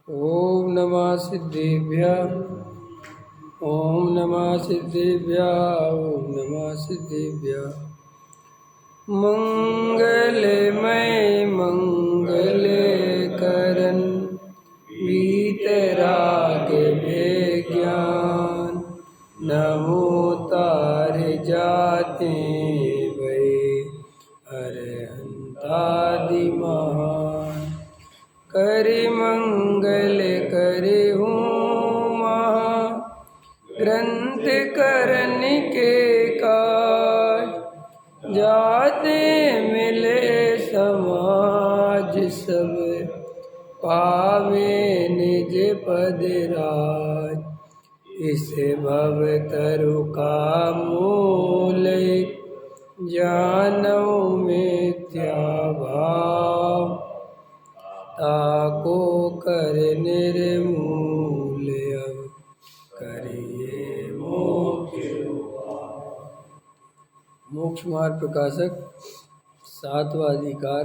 ओम नमः सिद्धेभ्यः। ओम नमः सिद्धेभ्यः। ओम नमः सिद्धेभ्यः। मंगलमय मंगलकरण वीतराग विज्ञान नमो तार जाते वे अरहंतादि महान करे मंगल करे हूँ महा ग्रंथ करन के काज जाते मिले समाज सब पावे निज पद राज इस भव तरु का मूल जानौ मिथ्या भाव ताको कर निर्मूल अब करिए मोक्ष। मोक्ष मार्ग प्रकाशक सातवां अधिकार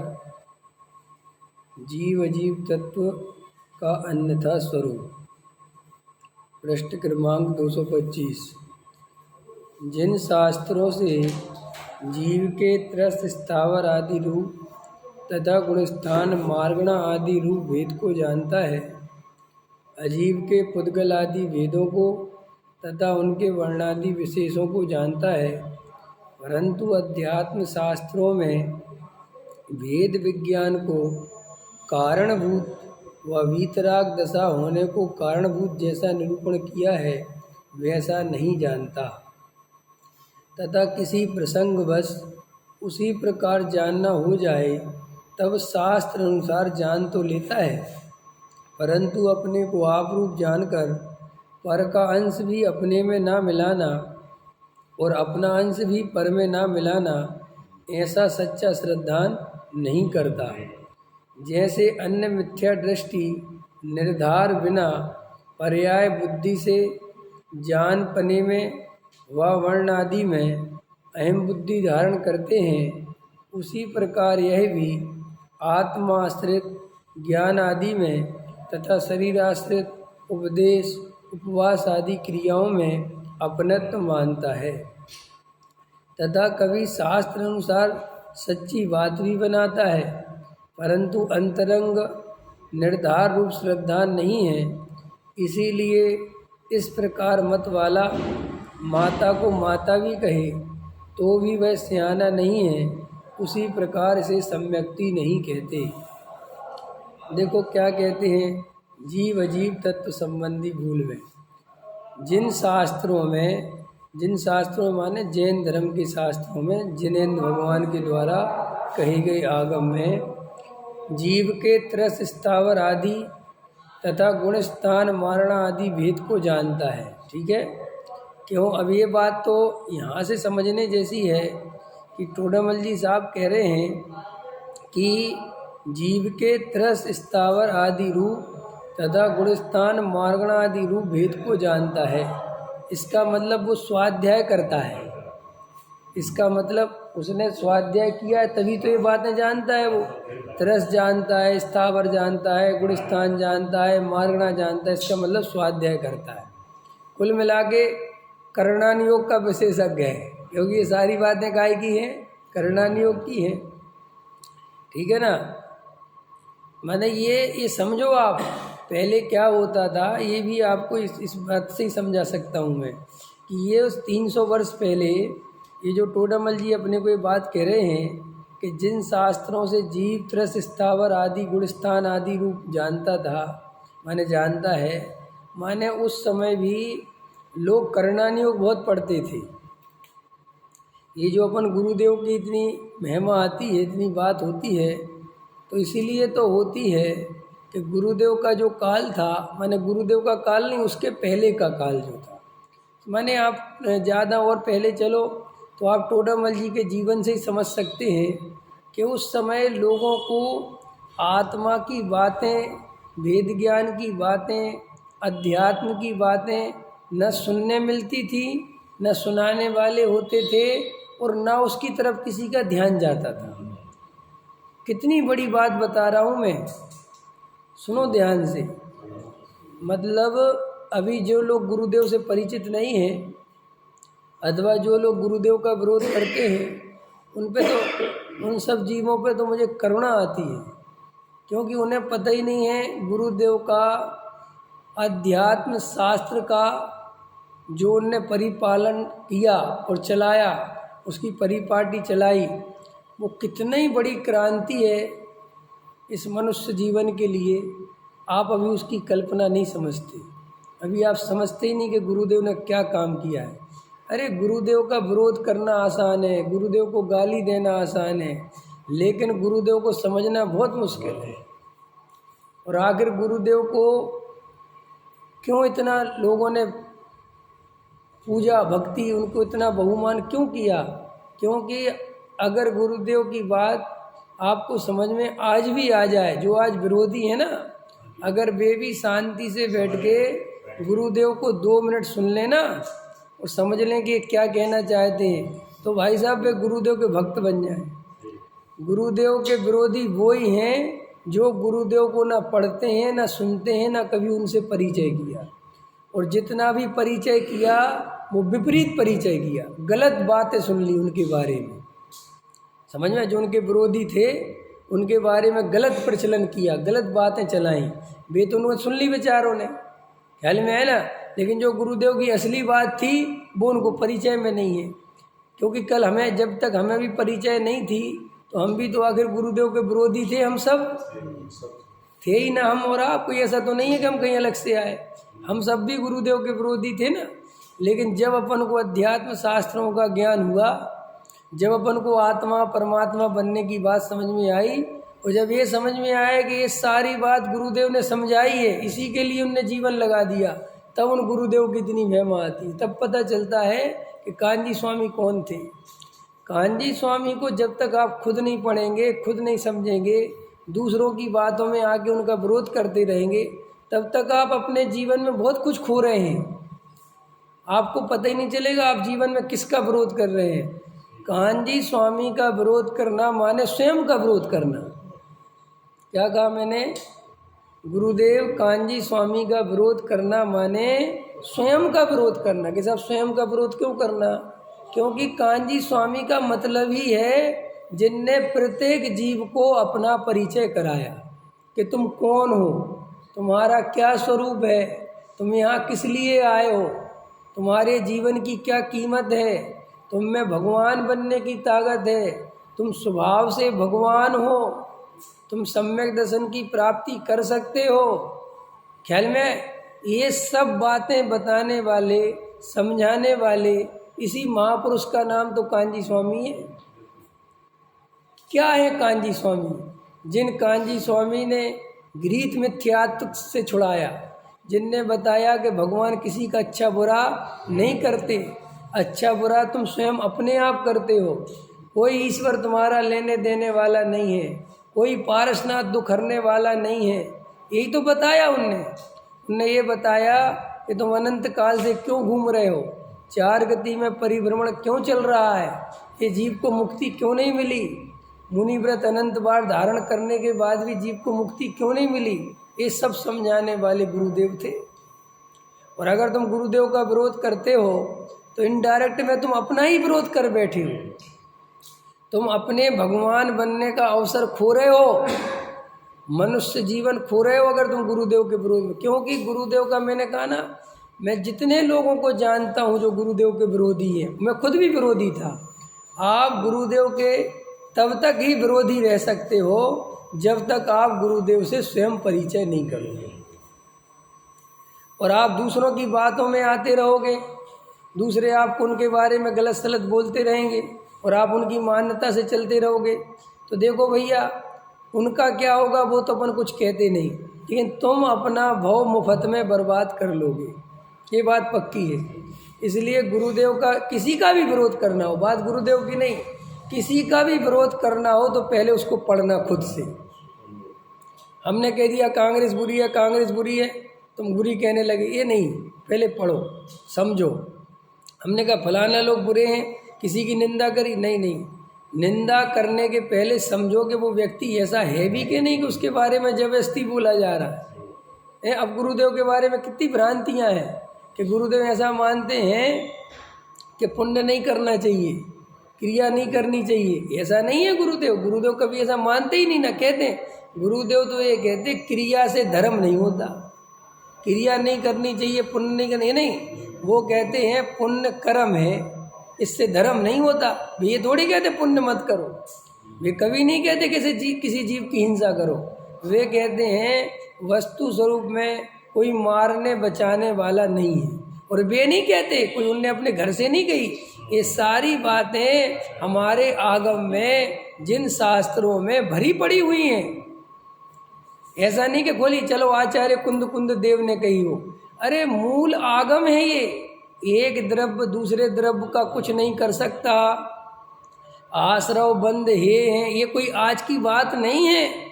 जीव अजीव तत्व का अन्यथा स्वरूप। पृष्ठ क्रमांक 225। जिन शास्त्रों से जीव के त्रस्त स्थावर आदि रूप तथा गुणस्थान मार्गणा आदि रूप भेद को जानता है, अजीव के पुद्गल आदि भेदों को तथा उनके वर्णादि विशेषों को जानता है, परंतु अध्यात्म शास्त्रों में भेद विज्ञान को कारणभूत व वीतराग दशा होने को कारणभूत जैसा निरूपण किया है वैसा नहीं जानता, तथा किसी प्रसंगवश उसी प्रकार जानना हो जाए तब शास्त्र अनुसार जान तो लेता है, परंतु अपने को आप रूप जानकर पर का अंश भी अपने में ना मिलाना और अपना अंश भी पर में ना मिलाना ऐसा सच्चा श्रद्धान नहीं करता। जैसे अन्य मिथ्या दृष्टि निर्धार बिना पर्याय बुद्धि से जान पने में व वर्ण आदि में अहम बुद्धि धारण करते हैं, उसी प्रकार यह भी आत्माश्रित ज्ञान आदि में तथा शरीर आश्रित उपदेश उपवास आदि क्रियाओं में अपनत्व मानता है, तथा कभी शास्त्र अनुसार सच्ची बात भी बनाता है, परंतु अंतरंग निर्धार रूप श्रद्धा नहीं है। इसीलिए इस प्रकार मत वाला माता को माता भी कहे तो भी वह सियाना नहीं है, उसी प्रकार से सम्यक्ति नहीं कहते। देखो क्या कहते हैं, जीव अजीव तत्व संबंधी भूल में जिन शास्त्रों माने जैन धर्म के शास्त्रों में जिनेन्द्र भगवान के द्वारा कही गई आगम में जीव के त्रस स्थावर आदि तथा गुण स्थान मारणा आदि भेद को जानता है। ठीक है, क्यों? अब ये बात तो यहाँ से समझने जैसी है कि टोडामल जी साहब कह रहे हैं कि जीव के त्रस स्थावर आदि रूप तथा गुणस्थान मार्गण आदि रूप भेद को जानता है। इसका मतलब वो स्वाध्याय करता है, इसका मतलब उसने स्वाध्याय किया है तभी तो ये बातें जानता है। वो त्रस जानता है, स्थावर जानता है, गुणस्थान जानता है, मार्गणा जानता है, इसका मतलब स्वाध्याय करता है। कुल मिला के करणान योग का विशेषज्ञ है, क्योंकि ये सारी बातें काय की हैं, करणान योग की हैं। ठीक है ना, माने ये समझो आप पहले क्या होता था, ये भी आपको इस बात से ही समझा सकता हूँ मैं कि ये 300 वर्ष पहले ये जो टोडामल जी अपने को ये बात कह रहे हैं कि जिन शास्त्रों से जीव त्रस स्थावर आदि गुणस्थान आदि रूप जानता था, माने जानता है, माने उस समय भी लोग करणान योग बहुत पढ़ते थे। ये जो अपन गुरुदेव की इतनी महिमा आती है, इतनी बात होती है, तो इसीलिए तो होती है कि गुरुदेव का जो काल था, माने गुरुदेव का काल नहीं, उसके पहले का काल जो था, माने आप ज़्यादा और पहले चलो तो आप टोडामल जी के जीवन से ही समझ सकते हैं कि उस समय लोगों को आत्मा की बातें, वेद ज्ञान की बातें, अध्यात्म की बातें न सुनने मिलती थी, न सुनाने वाले होते थे, और न उसकी तरफ किसी का ध्यान जाता था। कितनी बड़ी बात बता रहा हूँ मैं, सुनो ध्यान से। मतलब अभी जो लोग गुरुदेव से परिचित नहीं हैं अथवा जो लोग गुरुदेव का विरोध करते हैं उन पे तो उन सब जीवों पे तो मुझे करुणा आती है, क्योंकि उन्हें पता ही नहीं है गुरुदेव का अध्यात्म शास्त्र का जो उनने परिपालन किया और चलाया, उसकी परिपाटी चलाई, वो कितनी बड़ी क्रांति है इस मनुष्य जीवन के लिए। आप अभी उसकी कल्पना नहीं समझते, अभी आप समझते ही नहीं कि गुरुदेव ने क्या काम किया है। अरे गुरुदेव का विरोध करना आसान है, गुरुदेव को गाली देना आसान है, लेकिन गुरुदेव को समझना बहुत मुश्किल है। और आखिर गुरुदेव को क्यों इतना लोगों ने पूजा भक्ति, उनको इतना बहुमान क्यों किया? क्योंकि अगर गुरुदेव की बात आपको समझ में आज भी आ जाए, जो आज विरोधी है ना, अगर वे भी शांति से बैठ के गुरुदेव को 2 मिनट सुन लेना और समझ लें कि क्या कहना चाहते हैं, तो भाई साहब वे गुरुदेव के भक्त बन जाएं। गुरुदेव के विरोधी वो ही हैं जो गुरुदेव को ना पढ़ते हैं, ना सुनते हैं, ना कभी उनसे परिचय किया, और जितना भी परिचय किया वो विपरीत परिचय किया, गलत बातें सुन ली उनके बारे में। समझ में, जो उनके विरोधी थे उनके बारे में गलत प्रचलन किया, गलत बातें चलाई, वे तो उन्होंने सुन ली बेचारों ने, ख्याल में है ना। लेकिन जो गुरुदेव की असली बात थी वो उनको परिचय में नहीं है, क्योंकि कल हमें, जब तक हमें भी परिचय नहीं थी तो हम भी तो आखिर गुरुदेव के विरोधी थे, हम सब थे ही ना, हम और आप। कोई ऐसा तो नहीं है कि हम कहीं अलग से आए, हम सब भी गुरुदेव के विरोधी थे ना। लेकिन जब अपन को अध्यात्म शास्त्रों का ज्ञान हुआ, जब अपन को आत्मा परमात्मा बनने की बात समझ में आई, और जब ये समझ में आया कि ये सारी बात गुरुदेव ने समझाई है, इसी के लिए उनने जीवन लगा दिया, तब उन गुरुदेव की इतनी महिमा आती, तब पता चलता है कि कान्जी स्वामी कौन थे। कान्जी स्वामी को जब तक आप खुद नहीं पढ़ेंगे, खुद नहीं समझेंगे, दूसरों की बातों में आके उनका विरोध करते रहेंगे, तब तक आप अपने जीवन में बहुत कुछ खो रहे हैं, आपको पता ही नहीं चलेगा आप जीवन में किसका विरोध कर रहे हैं। कान्जी स्वामी का विरोध करना माने स्वयं का विरोध करना। क्या कहा मैंने? गुरुदेव कान्जी स्वामी का विरोध करना माने स्वयं का विरोध करना। कि साहब स्वयं का विरोध क्यों करना? क्योंकि कान्जी स्वामी का मतलब ही है जिनने प्रत्येक जीव को अपना परिचय कराया कि तुम कौन हो, तुम्हारा क्या स्वरूप है, तुम यहाँ किस लिए आए हो, तुम्हारे जीवन की क्या कीमत है, तुम में भगवान बनने की ताकत है, तुम स्वभाव से भगवान हो, तुम सम्यक दर्शन की प्राप्ति कर सकते हो। ख्याल में, ये सब बातें बताने वाले, समझाने वाले इसी महापुरुष का नाम तो कान्जी स्वामी है। क्या है कान्जी स्वामी? जिन कान्जी स्वामी ने गृहीत मिथ्यात्व से छुड़ाया, जिनने बताया कि भगवान किसी का अच्छा बुरा नहीं करते, अच्छा बुरा तुम स्वयं अपने आप करते हो, कोई ईश्वर तुम्हारा लेने देने वाला नहीं है, कोई पारसनाथ दुख हरने वाला नहीं है, यही तो बताया उनने ये बताया कि तुम अनंत काल से क्यों घूम रहे हो, 4 गति में परिभ्रमण क्यों चल रहा है, ये जीव को मुक्ति क्यों नहीं मिली, मुनि व्रत अनंत बार धारण करने के बाद भी जीव को मुक्ति क्यों नहीं मिली, ये सब समझाने वाले गुरुदेव थे। और अगर तुम गुरुदेव का विरोध करते हो तो इनडायरेक्ट में तुम अपना ही विरोध कर बैठे हो, तुम अपने भगवान बनने का अवसर खो रहे हो, मनुष्य जीवन खो रहे हो अगर तुम गुरुदेव के विरोध में। क्योंकि गुरुदेव का, मैंने कहा ना, मैं जितने लोगों को जानता हूँ जो गुरुदेव के विरोधी हैं, मैं खुद भी विरोधी था। आप गुरुदेव के तब तक ही विरोधी रह सकते हो जब तक आप गुरुदेव से स्वयं परिचय नहीं करोगे। और आप दूसरों की बातों में आते रहोगे, दूसरे आपको उनके बारे में गलत सलत बोलते रहेंगे और आप उनकी मान्यता से चलते रहोगे, तो देखो भैया उनका क्या होगा वो तो अपन कुछ कहते नहीं, लेकिन तुम अपना भव मुफ्त में बर्बाद कर लोगे, ये बात पक्की है। इसलिए गुरुदेव का किसी का भी विरोध करना हो, बात गुरुदेव की नहीं, किसी का भी विरोध करना हो तो पहले उसको पढ़ना खुद से। हमने कह दिया कांग्रेस बुरी है, कांग्रेस बुरी है, तुम बुरी कहने लगे, ये नहीं, पहले पढ़ो समझो। हमने कहा फलाना लोग बुरे हैं, किसी की निंदा करी, नहीं, निंदा करने के पहले समझो कि वो व्यक्ति ऐसा है भी कि नहीं कि उसके बारे में जबरदस्ती बोला जा रहा अब गुरुदेव के बारे में कितनी भ्रांतियाँ हैं कि गुरुदेव ऐसा मानते हैं कि पुण्य नहीं करना चाहिए, क्रिया नहीं करनी चाहिए। ऐसा नहीं है गुरुदेव कभी ऐसा मानते ही नहीं ना। कहते हैं गुरुदेव तो ये कहते क्रिया से धर्म नहीं होता, क्रिया नहीं करनी चाहिए, पुण्य नहीं करनी, नहीं। वो कहते हैं पुण्य कर्म है, इससे धर्म नहीं होता। वे ये थोड़ी कहते पुण्य मत करो, वे कभी नहीं कहते किसी जीव की हिंसा करो। वे कहते हैं वस्तु स्वरूप में कोई मारने बचाने वाला नहीं है, और वे नहीं कहते कोई उनने अपने घर से नहीं कही। ये सारी बातें हमारे आगम में जिन शास्त्रों में भरी पड़ी हुई हैं। ऐसा नहीं कि खोली चलो आचार्य कुंद देव ने कही हो। अरे मूल आगम है ये। एक द्रव्य दूसरे द्रव्य का कुछ नहीं कर सकता, आश्रव बंद हैं, ये कोई आज की बात नहीं है।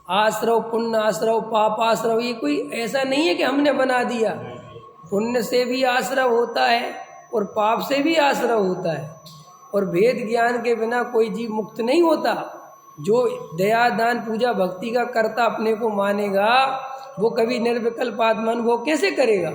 आश्रव पुण्य आश्रव पाप आश्रव ये कोई ऐसा नहीं है कि हमने बना दिया। पुण्य से भी आश्रव होता है और पाप से भी आश्रव होता है, और भेद ज्ञान के बिना कोई जीव मुक्त नहीं होता। जो दया दान पूजा भक्ति का कर्ता अपने को मानेगा वो कभी निर्विकल्प आत्मानुभव कैसे करेगा?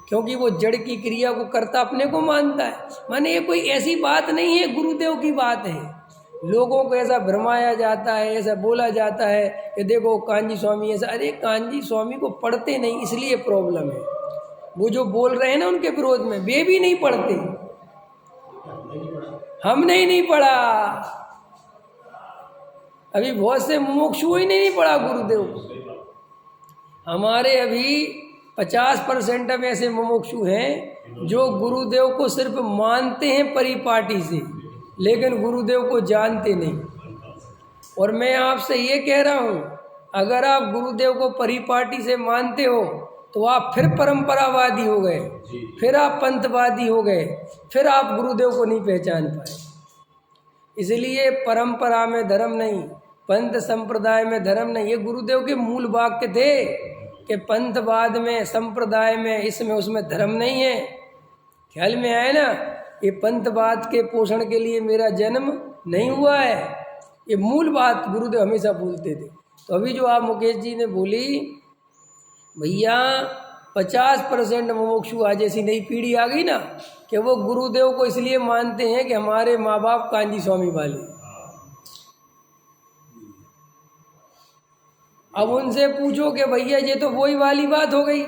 क्योंकि वो जड़ की क्रिया को कर्ता अपने को मानता है। माने ये कोई ऐसी बात नहीं है, गुरुदेव की बात है। लोगों को ऐसा भरमाया जाता है, ऐसा बोला जाता है कि देखो कांजी स्वामी ऐसा। अरे कांजी स्वामी को पढ़ते नहीं, इसलिए प्रॉब्लम है। वो जो बोल रहे हैं ना उनके विरोध में, वे भी नहीं पढ़ते। हमने ही नहीं पढ़ा, अभी बहुत से मुमुक्षु ही नहीं पढ़ा गुरुदेव को। हमारे अभी 50% में ऐसे मुमुक्षु हैं जो गुरुदेव को सिर्फ मानते हैं परिपाटी से, लेकिन गुरुदेव को जानते नहीं। और मैं आपसे ये कह रहा हूँ, अगर आप गुरुदेव को परिपाटी से मानते हो तो आप फिर परंपरावादी हो गए, फिर आप पंथवादी हो गए, फिर आप गुरुदेव को नहीं पहचान पाए। इसलिए परंपरा में धर्म नहीं, पंथ संप्रदाय में धर्म नहीं। ये गुरुदेव के मूल वाक्य थे कि पंथवाद में, संप्रदाय में, इसमें उसमें धर्म नहीं है। ख्याल में आए ना? ये पंथवाद के पोषण के लिए मेरा जन्म नहीं हुआ है, ये मूल बात गुरुदेव हमेशा बोलते थे। तो अभी जो आप मुकेश जी ने बोली, भैया 50% मुमुक्षु आज ऐसी नई पीढ़ी आ गई ना कि वो गुरुदेव को इसलिए मानते हैं कि हमारे माँ बाप कांजी स्वामी वाले। अब उनसे पूछो कि भैया ये तो वही वाली बात हो गई,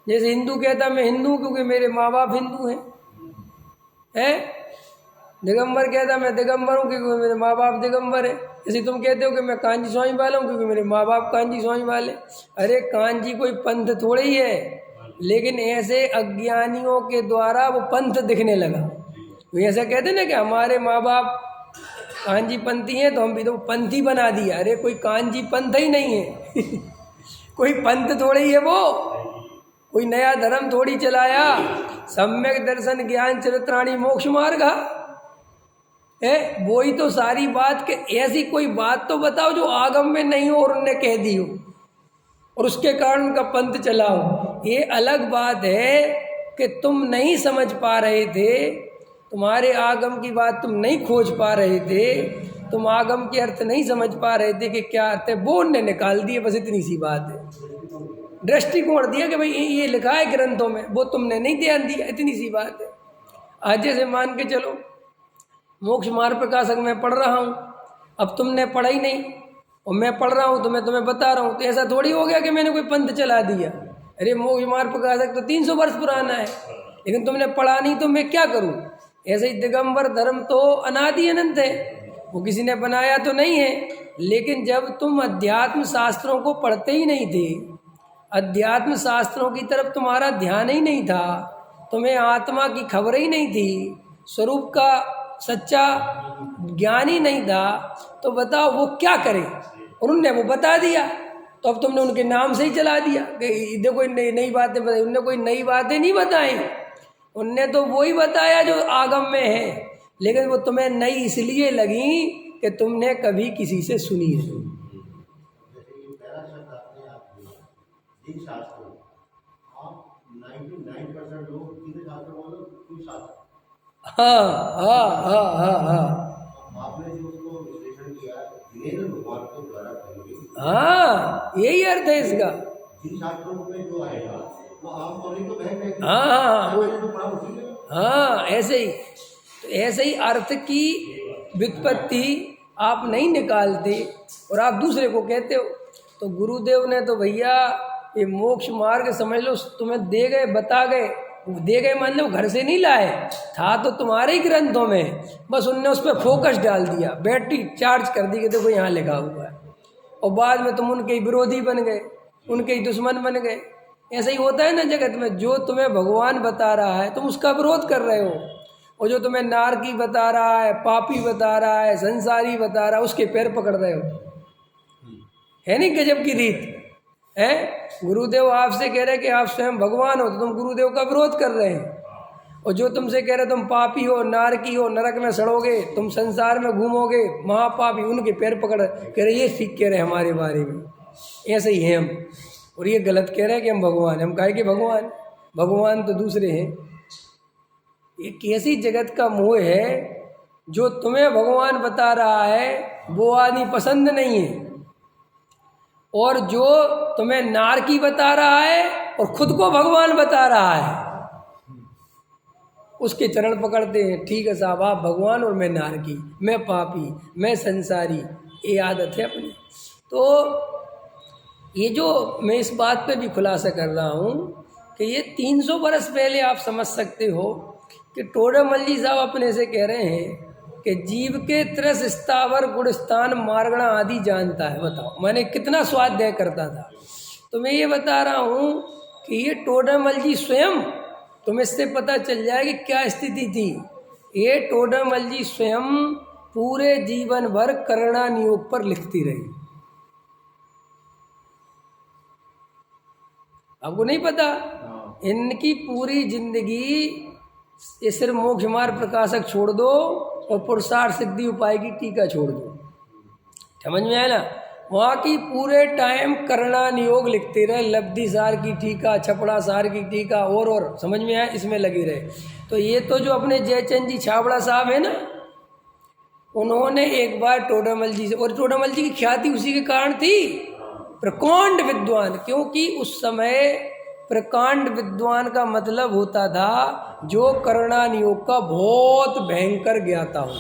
जैसे हिंदू कहता मैं हिंदू क्योंकि मेरे माँ बाप हिंदू हैं, दिगंबर कहता मैं दिगंबर हूँ क्योंकि मेरे माँ बाप दिगंबर है। जैसे तुम कहते हो कि मैं कांजी स्वामी वाला हूँ क्योंकि मेरे माँ बाप कांजी स्वामी वाले। अरे कांजी कोई पंथ थोड़े ही है, लेकिन ऐसे अज्ञानियों के द्वारा वो पंथ दिखने लगा। वो ऐसा कहते ना कि हमारे माँ बाप कांजी पंथी हैं तो हम भी तो पंथी बना दिया। अरे कोई कांजी पंथ ही नहीं है कोई पंथ थोड़ी है, वो कोई नया धर्म थोड़ी चलाया। सम्यक दर्शन ज्ञान चरित्राणी मोक्ष मार्ग है, वो ही तो सारी बात के। ऐसी कोई बात तो बताओ जो आगम में नहीं हो और उनने कह दी हो और उसके कारण उनका पंथ चलाओ। ये अलग बात है कि तुम नहीं समझ पा रहे थे, तुम्हारे आगम की बात तुम नहीं खोज पा रहे थे, तुम आगम के अर्थ नहीं समझ पा रहे थे कि क्या अर्थ है, वो उनने निकाल दिए। बस इतनी सी बात है। दृष्टिकोण दिया कि भाई ये लिखा है ग्रंथों में, वो तुमने नहीं ध्यान दिया, इतनी सी बात है। आज जैसे मान के चलो मोक्ष मार्ग प्रकाशक मैं पढ़ रहा हूँ, अब तुमने पढ़ा ही नहीं और मैं पढ़ रहा हूँ तो मैं तुम्हें बता रहा हूँ, तो ऐसा थोड़ी हो गया कि मैंने कोई पंथ चला दिया। अरे मोक्ष मार्ग प्रकाशक तो 300 वर्ष पुराना है, लेकिन तुमने पढ़ा नहीं तो मैं क्या करूँ। ऐसे ही दिगंबर धर्म तो अनादि अनंत है, वो किसी ने बनाया तो नहीं है। लेकिन जब तुम अध्यात्म शास्त्रों को पढ़ते ही नहीं थे, अध्यात्म शास्त्रों की तरफ तुम्हारा ध्यान ही नहीं था, तुम्हें आत्मा की खबर ही नहीं थी, स्वरूप का सच्चा ज्ञान ही नहीं था, तो बताओ वो क्या करे। और उनने वो बता दिया तो अब तुमने उनके नाम से ही चला दिया कि देखो नई बातें बताई। उनने कोई नई बातें नहीं बताई, उनने तो वही बताया जो आगम में है, लेकिन वो तुम्हें नई इसलिए लगी कि तुमने कभी किसी से सुनी है। हाँ हाँ हाँ हाँ हाँ हाँ, यही अर्थ है इसका। हाँ हाँ हाँ, ऐसे ही। तो ऐसे ही अर्थ की व्युत्पत्ति आप नहीं निकालते और आप दूसरे को कहते हो। तो गुरुदेव ने तो भैया ये मोक्ष मार्ग समझ लो तुम्हें दे गए, बता गए। दे गए मान लो घर से नहीं लाए, था तो तुम्हारे ही ग्रंथों में, बस उनने उस पर फोकस डाल दिया, बैटरी चार्ज कर दी कि देखो यहाँ लिखा हुआ है, और बाद में तुम उनके ही विरोधी बन गए, उनके ही दुश्मन बन गए। ऐसा ही होता है ना जगत में, जो तुम्हें भगवान बता रहा है तुम उसका विरोध कर रहे हो, और जो तुम्हें नारकी बता रहा है, पापी बता रहा है, संसारी बता रहा है, उसके पैर पकड़ रहे हो। है नहीं गजब की रीत है। गुरुदेव आपसे कह रहे कि आप स्वयं भगवान हो, तो तुम गुरुदेव का विरोध कर रहे हैं। और जो तुमसे कह रहे तुम पापी हो, नारकी हो, नरक में सड़ोगे, तुम संसार में घूमोगे, महापापी, उनके पैर पकड़ कह रहे ये ठीक कह रहे हैं हमारे बारे में, ऐसे ही हैं हम, और ये गलत कह रहे हैं कि हम भगवान हैं। हम कहे कि भगवान तो दूसरे हैं। ये कैसी जगत का मोह है, जो तुम्हें भगवान बता रहा है वो आदमी पसंद नहीं है, और जो तुम्हें नारकी बता रहा है और खुद को भगवान बता रहा है, उसके चरण पकड़ते हैं। ठीक है साहब, आप भगवान और मैं नारकी, मैं पापी, मैं संसारी, ये आदत है अपनी। तो ये जो मैं इस बात पे भी खुलासा कर रहा हूँ कि ये 300 बरस पहले आप समझ सकते हो कि टोडरमल जी साहब अपने से कह रहे हैं कि जीव के त्रस स्थावर गुणस्थान मार्गणा आदि जानता है। बताओ मैंने कितना स्वाध्याय करता था। तो मैं ये बता रहा हूँ कि ये टोडरमल जी स्वयं, तुम्हें इससे पता चल जाए कि क्या स्थिति थी। ये टोडरमल जी स्वयं पूरे जीवन भर करुणा नियोग पर लिखती रही। आपको नहीं पता, इनकी पूरी जिंदगी, ये सिर्फ मोक्ष मार्ग प्रकाशक छोड़ दो और पुरुषार्थ सिद्धि उपाय की टीका छोड़ दो, समझ में आया ना। वहाँ की पूरे टाइम करुणा नियोग लिखते रहे, लब्धि सार की टीका, छपड़ा सार की टीका, और समझ में आया, इसमें लगे रहे। तो ये तो जो अपने जयचंद जी छाबड़ा साहब है ना, उन्होंने एक बार टोडरमल जी से, और टोडरमल जी की ख्याति उसी के कारण थी, प्रकांड विद्वान, क्योंकि उस समय प्रकांड विद्वान का मतलब होता था जो करुणा नियोग का बहुत भयंकर ज्ञाता हो।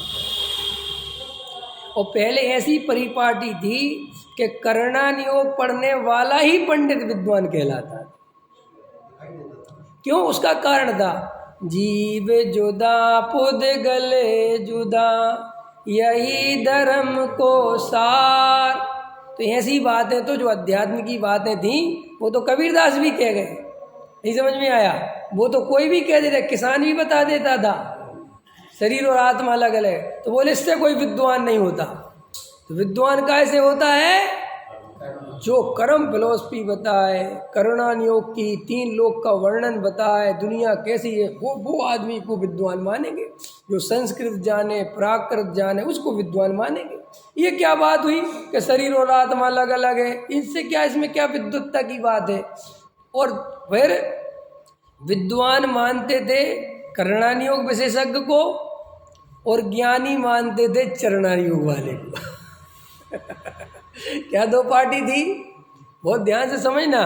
और पहले ऐसी परिपाटी थी कि करुणा नियोग पढ़ने वाला ही पंडित विद्वान कहलाता। क्यों? उसका कारण था जीव जुदा पुद गले जुदा, यही धर्म को सार। तो ऐसी बातें तो जो अध्यात्म की बातें थी वो तो कबीरदास भी कह गए, नहीं समझ में आया। वो तो कोई भी कह देता, किसान भी बता देता था शरीर और आत्मा अलग अलग। तो बोले इससे कोई विद्वान नहीं होता। तो विद्वान कैसे होता है? जो कर्म फिलोसफी बताए, करुणा नियोग की, 3 लोक का वर्णन बताए, दुनिया कैसी है, वो आदमी को विद्वान मानेंगे। जो संस्कृत जाने, प्राकृत जाने, उसको विद्वान मानेंगे। ये क्या बात हुई कि शरीर और आत्मा अलग अलग है, इनसे क्या, इसमें क्या विद्वत्ता की बात है। और फिर विद्वान मानते थे करुणा नियोग विशेषज्ञ को, और ज्ञानी मानते थे चरणा नियोग वाले को। क्या दो पार्टी थी? बहुत ध्यान से समझना।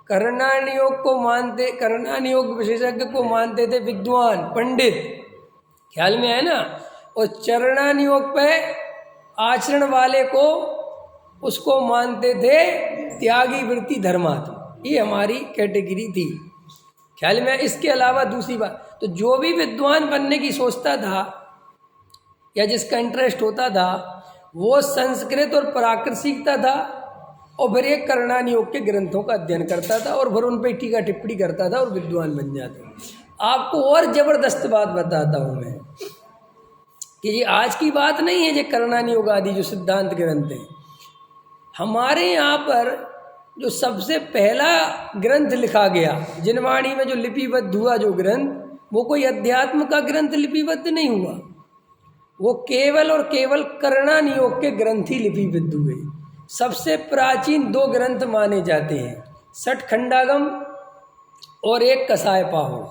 करुणा नियोग को मानते, करुणा नियोग विशेषज्ञ को मानते थे विद्वान पंडित, ख्याल में है ना। और चरणा नियोग पे आचरण वाले को, उसको मानते थे त्यागी वृत्ति धर्मात्मा। ये हमारी कैटेगरी थी, ख्याल में। इसके अलावा दूसरी बात, तो जो भी विद्वान बनने की सोचता था या जिसका इंटरेस्ट होता था, वो संस्कृत और प्राकृत सीखता था, और फिर एक करुणा नियोग के ग्रंथों का अध्ययन करता था, और फिर उन पर टीका टिप्पणी करता था और विद्वान बन जाता। आपको और जबरदस्त बात बताता हूँ मैं कि ये आज की बात नहीं है। ये करुणा नियोग आदि जो सिद्धांत ग्रंथ हैं, हमारे यहाँ पर जो सबसे पहला ग्रंथ लिखा गया जिनवाणी में, जो लिपिबद्ध हुआ जो ग्रंथ, वो कोई अध्यात्म का ग्रंथ लिपिबद्ध नहीं हुआ। वो केवल और केवल करुणा नियोग के ग्रंथ ही लिपिबद्ध हुए। सबसे प्राचीन 2 ग्रंथ माने जाते हैं, षटखंडागम और एक कसाय पाहुड़,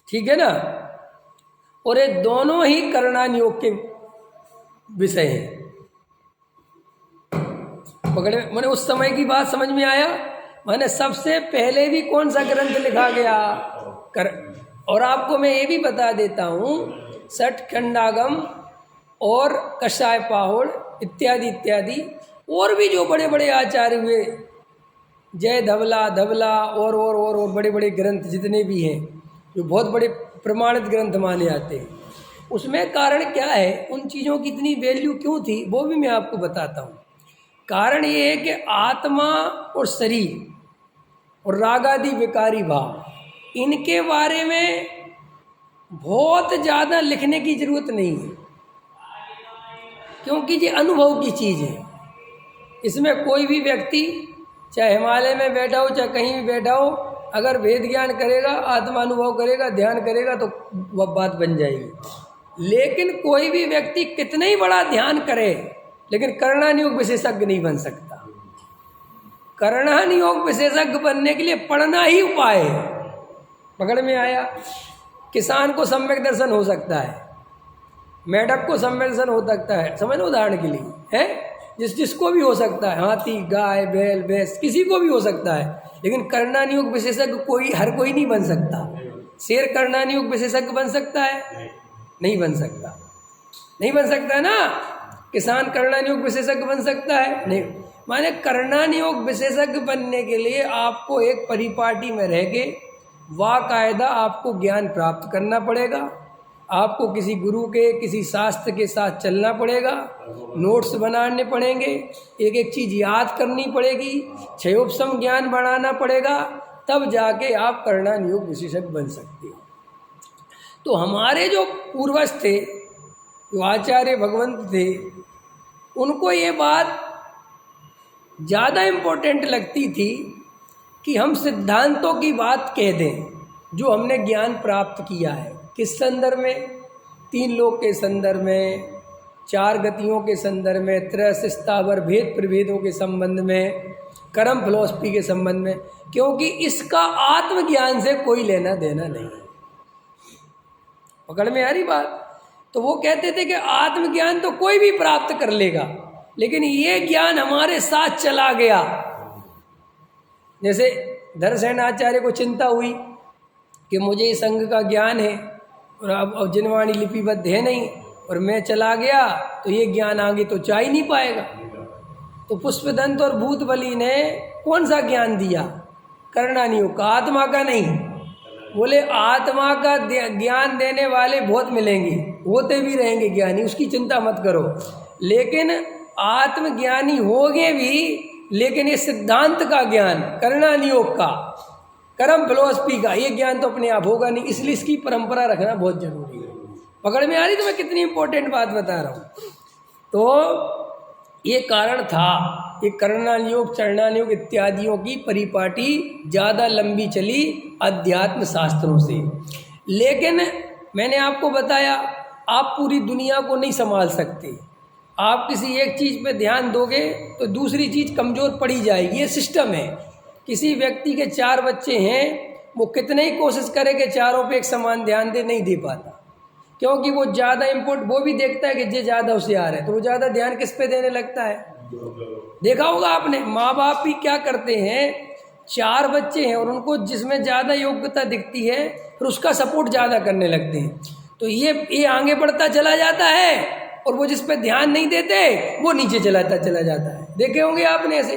ठीक है ना। और ये दोनों ही करुणा नियोग के विषय हैं। पकड़े मैंने उस समय की बात समझ में आया माने सबसे पहले भी कौन सा ग्रंथ लिखा गया? और आपको मैं ये भी बता देता हूँ, सठ खंडागम और कषाय पाहुड़ इत्यादि इत्यादि और भी जो बड़े बड़े आचार्य हुए, जय धवला और बड़े बड़े ग्रंथ जितने भी हैं जो बहुत बड़े प्रमाणित ग्रंथ माने जाते हैं, उसमें कारण क्या है, उन चीज़ों की इतनी वैल्यू क्यों थी, वो भी मैं आपको बताता हूँ। कारण ये है कि आत्मा और शरीर और राग आदि विकारी भाव, इनके बारे में बहुत ज़्यादा लिखने की ज़रूरत नहीं है, क्योंकि ये अनुभव की चीज़ है। इसमें कोई भी व्यक्ति चाहे हिमालय में बैठा हो चाहे कहीं भी बैठा हो, अगर वेद ज्ञान करेगा, आत्मानुभव करेगा, ध्यान करेगा तो वह बात बन जाएगी। लेकिन कोई भी व्यक्ति कितना ही बड़ा ध्यान करे, लेकिन करणान योग विशेषज्ञ नहीं बन सकता। करणान योग विशेषज्ञ बनने के लिए पढ़ना ही उपाय है। पकड़ में आया? किसान को सम्यक दर्शन हो सकता है, मेढक को सम्यक दर्शन हो सकता है, समझ लो उदाहरण के लिए है, जिसको भी हो सकता है, हाथी, गाय, बैल, भैंस, किसी को भी हो सकता है। लेकिन करणान योग विशेषज्ञ हर कोई नहीं बन सकता। शेर करणान योग विशेषज्ञ बन सकता है? नहीं बन सकता, नहीं बन सकता है ना। किसान करणान योग विशेषज्ञ बन सकता है? नहीं। माने करणान योग विशेषज्ञ बनने के लिए आपको एक परिपाटी में रह के वाकायदा आपको ज्ञान प्राप्त करना पड़ेगा, आपको किसी गुरु के, किसी शास्त्र के साथ चलना पड़ेगा, नोट्स बनाने पड़ेंगे, एक एक चीज़ याद करनी पड़ेगी, क्षयोपशम ज्ञान बढ़ाना पड़ेगा, तब जाके आप करणान योग विशेषज्ञ बन सकते हो। तो हमारे जो पूर्वज थे, जो आचार्य भगवंत थे, उनको ये बात ज़्यादा इम्पोर्टेंट लगती थी कि हम सिद्धांतों की बात कह दें जो हमने ज्ञान प्राप्त किया है। किस संदर्भ में? तीन लोक के संदर्भ में, चार गतियों के संदर्भ में, त्रैस स्थावर भेद प्रभेदों के संबंध में, कर्म फिलॉसफी के संबंध में, क्योंकि इसका आत्मज्ञान से कोई लेना देना नहीं है। पकड़ में आ रही बात? तो वो कहते थे कि आत्मज्ञान तो कोई भी प्राप्त कर लेगा, लेकिन ये ज्ञान हमारे साथ चला गया। जैसे धर्मसेन आचार्य को चिंता हुई कि मुझे इस अंग का ज्ञान है और अब जिनवाणी लिपिबद्ध है नहीं, और मैं चला गया तो ये ज्ञान आगे तो जा ही नहीं पाएगा। तो पुष्पदंत और भूतबली ने कौन सा ज्ञान दिया? करणान योग का, आत्मा का नहीं। बोले आत्मा का ज्ञान देने वाले बहुत मिलेंगे, होते भी रहेंगे ज्ञानी, उसकी चिंता मत करो, लेकिन आत्मज्ञानी होंगे भी, लेकिन ये सिद्धांत का ज्ञान, करणान योग का, कर्म फिलॉसफी का, ये ज्ञान तो अपने आप होगा नहीं, इसलिए इसकी परंपरा रखना बहुत जरूरी है। पकड़ में आ रही? तो मैं कितनी इंपॉर्टेंट बात बता रहा हूँ। तो ये कारण था, ये करणान योग, चरणान योग इत्यादियों की परिपाटी ज़्यादा लंबी चली अध्यात्म शास्त्रों से। लेकिन मैंने आपको बताया, आप पूरी दुनिया को नहीं संभाल सकते। आप किसी एक चीज़ पे ध्यान दोगे तो दूसरी चीज़ कमज़ोर पड़ी जाएगी, ये सिस्टम है। किसी व्यक्ति के 4 बच्चे हैं, वो कितने ही कोशिश करे कि चारों पे एक समान ध्यान दे, नहीं दे पाता, क्योंकि वो ज़्यादा वो भी देखता है कि ये ज़्यादा होशियार है, तो वो ज़्यादा ध्यान किस पे देने लगता है? देखा होगा आपने, माँ बाप भी क्या करते हैं, 4 बच्चे हैं और उनको जिसमें ज़्यादा योग्यता दिखती है फिर उसका सपोर्ट ज़्यादा करने लगते हैं, तो ये आगे बढ़ता चला जाता है, और वो जिस पे ध्यान नहीं देते वो नीचे चला जाता है। देखे होंगे आपने ऐसे,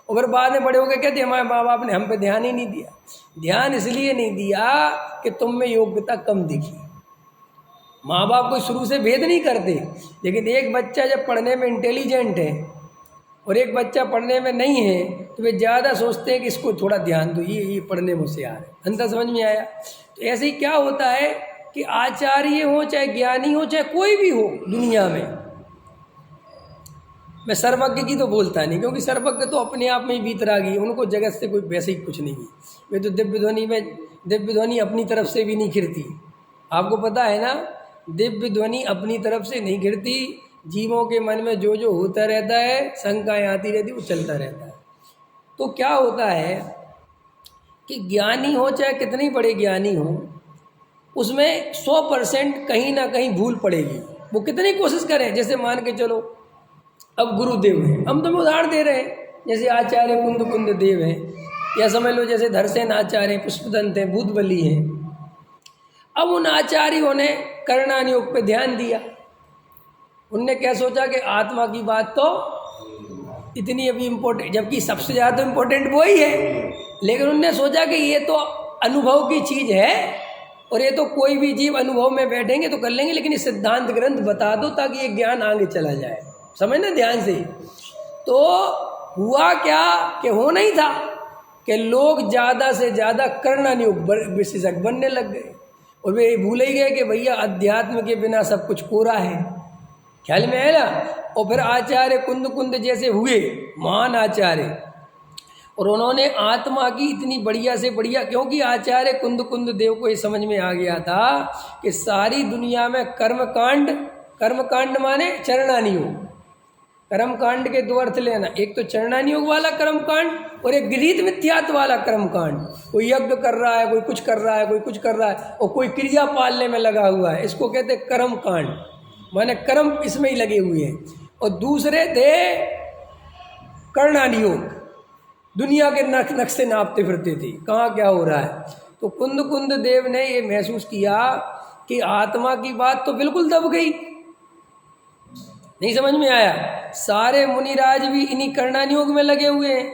और फिर बाद में बड़े हो गए कहते हमारे माँ बाप ने हम पे ध्यान ही नहीं दिया। ध्यान इसलिए नहीं दिया कि तुम में योग्यता कम दिखी। माँ बाप कोई शुरू से भेद नहीं करते, लेकिन एक बच्चा जब पढ़ने में इंटेलिजेंट है और एक बच्चा पढ़ने में नहीं है, तो वे ज़्यादा सोचते हैं कि इसको थोड़ा ध्यान दो, ये पढ़ने में होशियार है। अंतर समझ में आया? तो ऐसे ही क्या होता है कि आचार्य हो, चाहे ज्ञानी हो, चाहे कोई भी हो दुनिया में, मैं सर्वज्ञ की तो बोलता नहीं, क्योंकि सर्वज्ञ तो अपने आप में ही वीतरागी, उनको जगत से कोई वैसे ही कुछ नहीं है। वे तो दिव्य ध्वनि अपनी तरफ से भी नहीं खिरती। आपको पता है ना, दिव्य ध्वनि अपनी तरफ से नहीं खिरती, जीवों के मन में जो जो होता रहता है, शंकाएं आती रहती, वो चलता रहता है। तो क्या होता है कि ज्ञानी हो, चाहे कितने बड़े ज्ञानी हो, उसमें 100% कहीं ना कहीं भूल पड़ेगी, वो कितनी कोशिश करें। जैसे मान के चलो अब गुरुदेव हैं, हम तुम्हें उदाहरण दे रहे हैं, जैसे आचार्य कुंद देव हैं, या समझ लो जैसे धरसेन आचार्य, पुष्पदंत है, भूतबली हैं। अब उन आचार्यों ने करणान योग पे ध्यान दिया। उनने क्या सोचा कि आत्मा की बात तो इतनी अभी इम्पोर्टेंट, जबकि सबसे ज़्यादा इम्पोर्टेंट वो ही है, लेकिन उनने सोचा कि ये तो अनुभव की चीज़ है और ये तो कोई भी जीव अनुभव में बैठेंगे तो कर लेंगे, लेकिन ये सिद्धांत ग्रंथ बता दो ताकि ये ज्ञान आगे चला जाए। समझना ध्यान से। तो हुआ क्या कि होना ही था कि लोग ज़्यादा से ज़्यादा करणान योग विशेषज्ञ बनने लग गए और वे भूल ही गए कि भैया अध्यात्म के बिना सब कुछ कोरा है। ख्याल में है ना। और फिर आचार्य कुंद जैसे हुए महान आचार्य, और उन्होंने आत्मा की इतनी बढ़िया से बढ़िया, क्योंकि आचार्य कुंद देव को ये समझ में आ गया था कि सारी दुनिया में कर्मकांड माने चरणान योग। कर्मकांड के दो अर्थ लेना, एक तो चरणान योग वाला कर्मकांड और एक गृहीत मिथ्यात्व वाला कर्मकांड। कोई यज्ञ कर रहा है, कोई कुछ कर रहा है, कोई कुछ कर रहा है, और कोई क्रिया पालने में लगा हुआ है, इसको कहते हैं कर्मकांड, माने कर्म इसमें ही लगे हुए हैं। और दूसरे थे करणान योग, दुनिया के नक्शे नापते फिरते थे कहाँ क्या हो रहा है। तो कुंद देव ने ये महसूस किया कि आत्मा की बात तो बिल्कुल दब गई, नहीं समझ में आया। सारे मुनिराज भी इन्हीं करणान योग में लगे हुए हैं,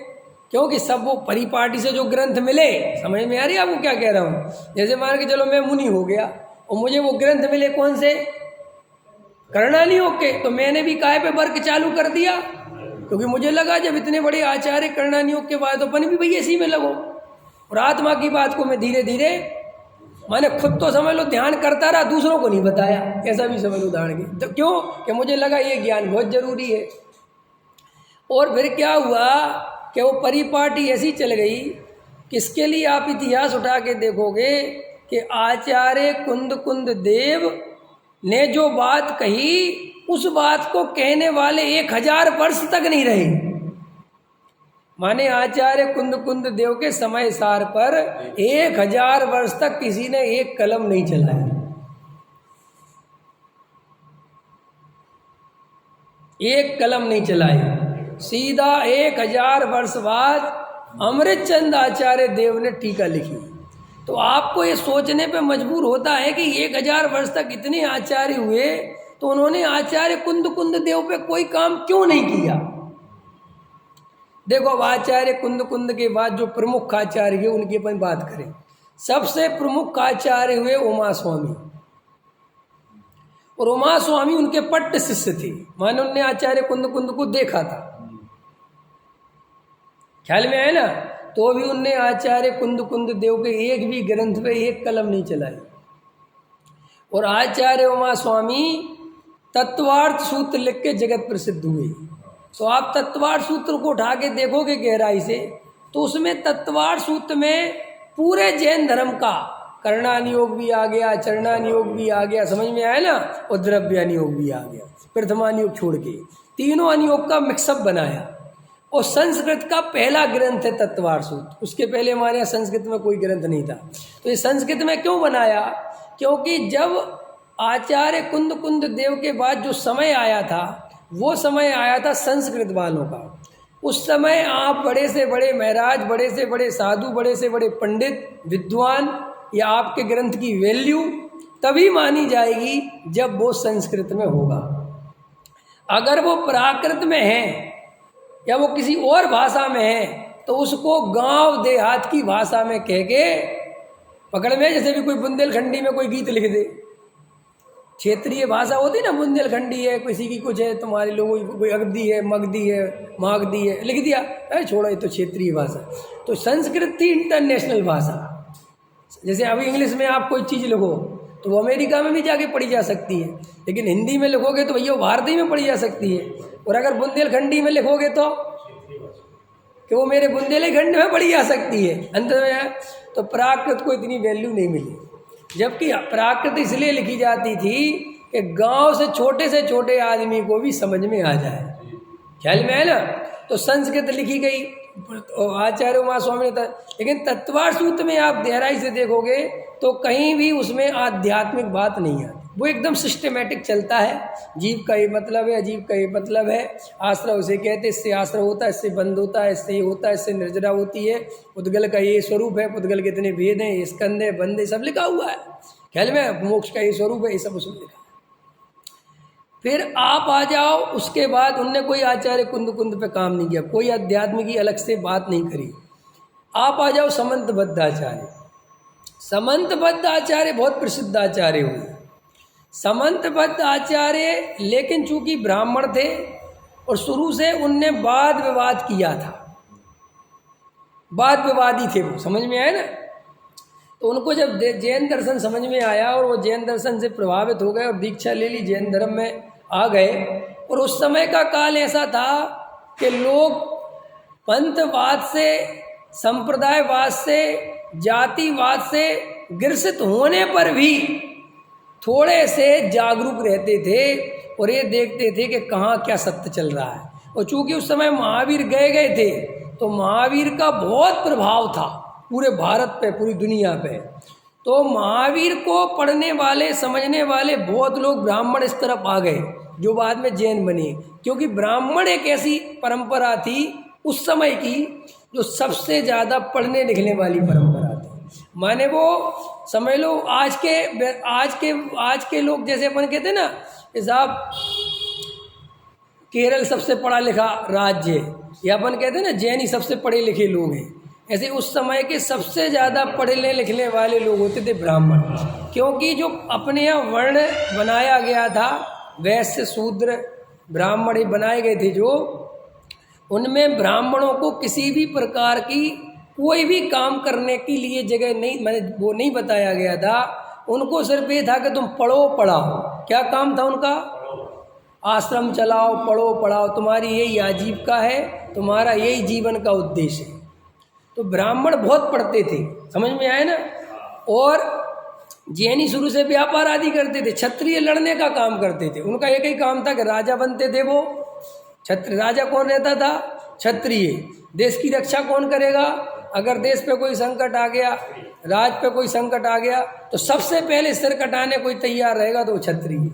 क्योंकि सब वो परिपाटी से जो ग्रंथ मिले, समझ में आ रही है आपको क्या कह रहा हूँ। जैसे मान के चलो मैं मुनि हो गया और मुझे वो ग्रंथ मिले कौन से, करणान योग के, तो मैंने भी काय पे वर्क चालू कर दिया, क्योंकि मुझे लगा जब इतने बड़े आचार्य करणान योग के बाद अपन भी भैया इसी में लगो। और आत्मा की बात को मैं धीरे धीरे, मैंने खुद तो समझ लो ध्यान करता रहा, दूसरों को नहीं बताया, ऐसा भी समझ लो उदाहरण की। तो क्यों कि मुझे लगा ये ज्ञान बहुत जरूरी है। और फिर क्या हुआ कि वो परिपाटी ऐसी चल गई, किसके लिए आप इतिहास उठा के देखोगे कि आचार्य कुंद देव ने जो बात कही, उस बात को कहने वाले 1000 वर्ष तक नहीं रहे। माने आचार्य कुंद देव के समय सार पर 1000 वर्ष तक किसी ने एक कलम नहीं चलाया। एक कलम नहीं चलाई। सीधा 1000 वर्ष बाद अमृतचंद आचार्य देव ने टीका लिखी। तो आपको ये सोचने पे मजबूर होता है कि 1000 वर्ष तक इतने आचार्य हुए, तो उन्होंने आचार्य कुंद देव पे कोई काम क्यों नहीं किया। देखो अब आचार्य कुंद के बाद जो प्रमुख आचार्य हुए उनकी अपन बात करें। सबसे प्रमुख आचार्य हुए उमा स्वामी, और उमा स्वामी उनके पट्ट शिष्य थे, मानो उन्होंने आचार्य कुंद को देखा था, ख्याल में है ना। तो भी उनने आचार्य कुंद देव के एक भी ग्रंथ पे एक कलम नहीं चलाई। और आचार्य उमा स्वामी तत्वार्थ सूत्र लिख के जगत प्रसिद्ध हुए। तो आप तत्वार्थ सूत्र को उठा के देखोगे गहराई से, तो उसमें तत्वार्थ सूत्र में पूरे जैन धर्म का करणान योग भी आ गया, चरणान योग भी आ गया, समझ में आया ना, और द्रव्यान योग भी आ गया, प्रथमान योग छोड़ के तीनों अनयोग का मिक्सअप बनाया। और संस्कृत का पहला ग्रंथ है तत्वार्थ सूत्र। उसके पहले हमारे यहाँ संस्कृत में कोई ग्रंथ नहीं था। तो ये संस्कृत में क्यों बनाया, क्योंकि जब आचार्य कुंद देव के बाद जो समय आया था, वो समय आया था संस्कृत वालों का। उस समय आप बड़े से बड़े महाराज, बड़े से बड़े साधु, बड़े से बड़े पंडित विद्वान, या आपके ग्रंथ की वैल्यू तभी मानी जाएगी जब वो संस्कृत में होगा। अगर वो प्राकृत में है या वो किसी और भाषा में है, तो उसको गांव देहात की भाषा में कह के पकड़ में, जैसे भी कोई बुंदेलखंडी में कोई गीत लिख दे, क्षेत्रीय भाषा होती ना, बुंदेलखंडी है, किसी की कुछ है, तुम्हारे लोगों की कोई अगदी है, मगधी है, मागधी है, लिख दिया, अरे छोड़ो ये तो क्षेत्रीय भाषा। तो संस्कृत थी इंटरनेशनल भाषा। जैसे अभी इंग्लिश में आप कोई चीज़ लिखो तो वो अमेरिका में भी जाके पढ़ी जा सकती है, लेकिन हिंदी में लिखोगे तो भैया भारत ही में पढ़ी जा सकती है। और अगर बुंदेलखंडी में लिखोगे तो कि वो मेरे बुंदेलखंड में पढ़ी जा सकती है। अंत में तो प्राकृत को इतनी वैल्यू नहीं मिली, जबकि प्राकृत इसलिए लिखी जाती थी कि गांव से छोटे आदमी को भी समझ में आ जाए, ख्याल में है ना। तो संस्कृत लिखी गई, आचार्य उमा स्वामी ने लेकिन तत्वार्थ सूत्र में आप गहराई से देखोगे तो कहीं भी उसमें आध्यात्मिक बात नहीं आती। वो एकदम सिस्टमेटिक चलता है। जीव का ये मतलब है, अजीब का ये मतलब है, आश्रव उसे कहते हैं, इससे आश्रव होता है, इससे बंद होता है, इससे ये होता है, इससे निर्जरा होती है, पुद्गल का ये स्वरूप है, पुद्गल के इतने भेद हैं, ये स्कंद है, बंद है, सब लिखा हुआ है। ख्याल में मोक्ष का ये स्वरूप है, ये सब उसमें लिखा है। फिर आप आ जाओ, उसके बाद उनने कोई आचार्य कुंद कुंद पे काम नहीं किया, कोई अध्यात्म की अलग से बात नहीं करी। आप आ जाओ समंतबद्ध आचार्य। समंतबद्ध आचार्य बहुत प्रसिद्ध आचार्य हुए। समंतबद्ध आचार्य लेकिन चूंकि ब्राह्मण थे और शुरू से उनने वाद विवाद किया था, वाद विवादी थे वो, समझ में आया ना। तो उनको जब जैन दर्शन समझ में आया और वो जैन दर्शन से प्रभावित हो गए और दीक्षा ले ली, जैन धर्म में आ गए। और उस समय का काल ऐसा था कि लोग पंथवाद से, संप्रदायवाद से, जातिवाद से ग्रसित होने पर भी थोड़े से जागरूक रहते थे और ये देखते थे कि कहाँ क्या सत्य चल रहा है। और चूंकि उस समय महावीर गए थे तो महावीर का बहुत प्रभाव था पूरे भारत पे, पूरी दुनिया पे। तो महावीर को पढ़ने वाले, समझने वाले बहुत लोग ब्राह्मण इस तरफ आ गए जो बाद में जैन बने, क्योंकि ब्राह्मण एक ऐसी परंपरा थी उस समय की जो सबसे ज़्यादा पढ़ने लिखने वाली परंपरा थी। माने वो समझ लो आज के लोग जैसे अपन कहते हैं ना कि साहब केरल सबसे पढ़ा लिखा राज्य है, या अपन कहते हैं ना जैन ही सबसे पढ़े लिखे लोग हैं, ऐसे उस समय के सबसे ज़्यादा पढ़ने लिखने वाले लोग होते थे ब्राह्मण। क्योंकि जो अपने यहाँ वर्ण बनाया गया था, वैश्य शूद्र ब्राह्मण बनाए गए थे, जो उनमें ब्राह्मणों को किसी भी प्रकार की कोई भी काम करने के लिए जगह नहीं, मैंने वो नहीं बताया गया था। उनको सिर्फ ये था कि तुम पढ़ो पढ़ाओ। क्या काम था उनका? आश्रम चलाओ, पढ़ो पढ़ाओ, तुम्हारी यही आजीविका है, तुम्हारा यही जीवन का उद्देश्य है। तो ब्राह्मण बहुत पढ़ते थे, समझ में आए ना। और जैनी शुरू से व्यापार आदि करते थे, क्षत्रिय लड़ने का काम करते थे। उनका एक ही काम था कि राजा बनते थे वो। राजा कौन रहता था? क्षत्रिय। देश की रक्षा कौन करेगा? अगर देश पे कोई संकट आ गया, राज पे कोई संकट आ गया, तो सबसे पहले सिर कटाने कोई तैयार रहेगा तो वो क्षत्रिय।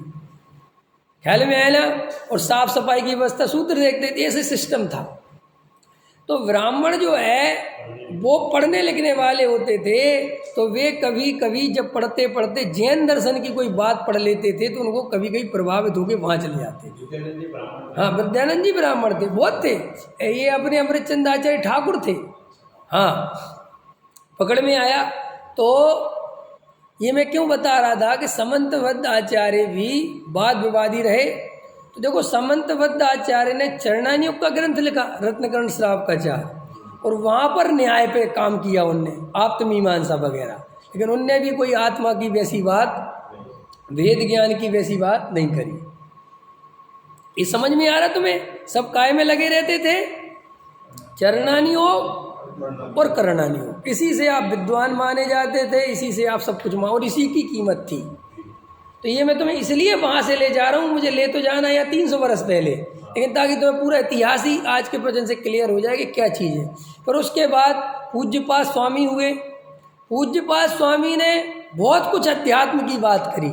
ख्याल में आया ना। और साफ सफाई की व्यवस्था शूद्र देखते थे, ऐसे सिस्टम था। तो ब्राह्मण जो है वो पढ़ने लिखने वाले होते थे, तो वे कभी कभी जब पढ़ते पढ़ते जैन दर्शन की कोई बात पढ़ लेते थे तो उनको कभी कभी प्रभावित होकर वहाँ चले जाते थे। हाँ, विद्यानंद जी ब्राह्मण थे, बहुत थे। ये अपने अमृतचंद आचार्य ठाकुर थे। हाँ, पकड़ में आया। तो ये मैं क्यों बता रहा था कि समंतबद्ध आचार्य भी वाद विवादी रहे। तो देखो, समंतबद्ध आचार्य ने चरणानियोग का ग्रंथ लिखा, रत्नकर्ण श्रावकाचार्य, और वहाँ पर न्याय पे काम किया उनने, आप्तमीमांसा वगैरह। लेकिन उनने भी कोई आत्मा की वैसी बात, वेद ज्ञान की वैसी बात नहीं करी। ये समझ में आ रहा तुम्हें? सब काय में लगे रहते थे, चरणानियोग और करणानियोग। इसी से आप विद्वान माने जाते थे, इसी से आप सब कुछ और इसी की कीमत थी। तो ये मैं तुम्हें इसलिए वहाँ से ले जा रहा हूँ, मुझे ले तो जाना है 300 वर्ष पहले, लेकिन ताकि तुम्हें पूरा इतिहास ही आज के प्रवचन से क्लियर हो जाए कि क्या चीज़ है। पर उसके बाद पूज्यपाद स्वामी हुए। पूज्यपाद स्वामी ने बहुत कुछ अध्यात्म की बात करी,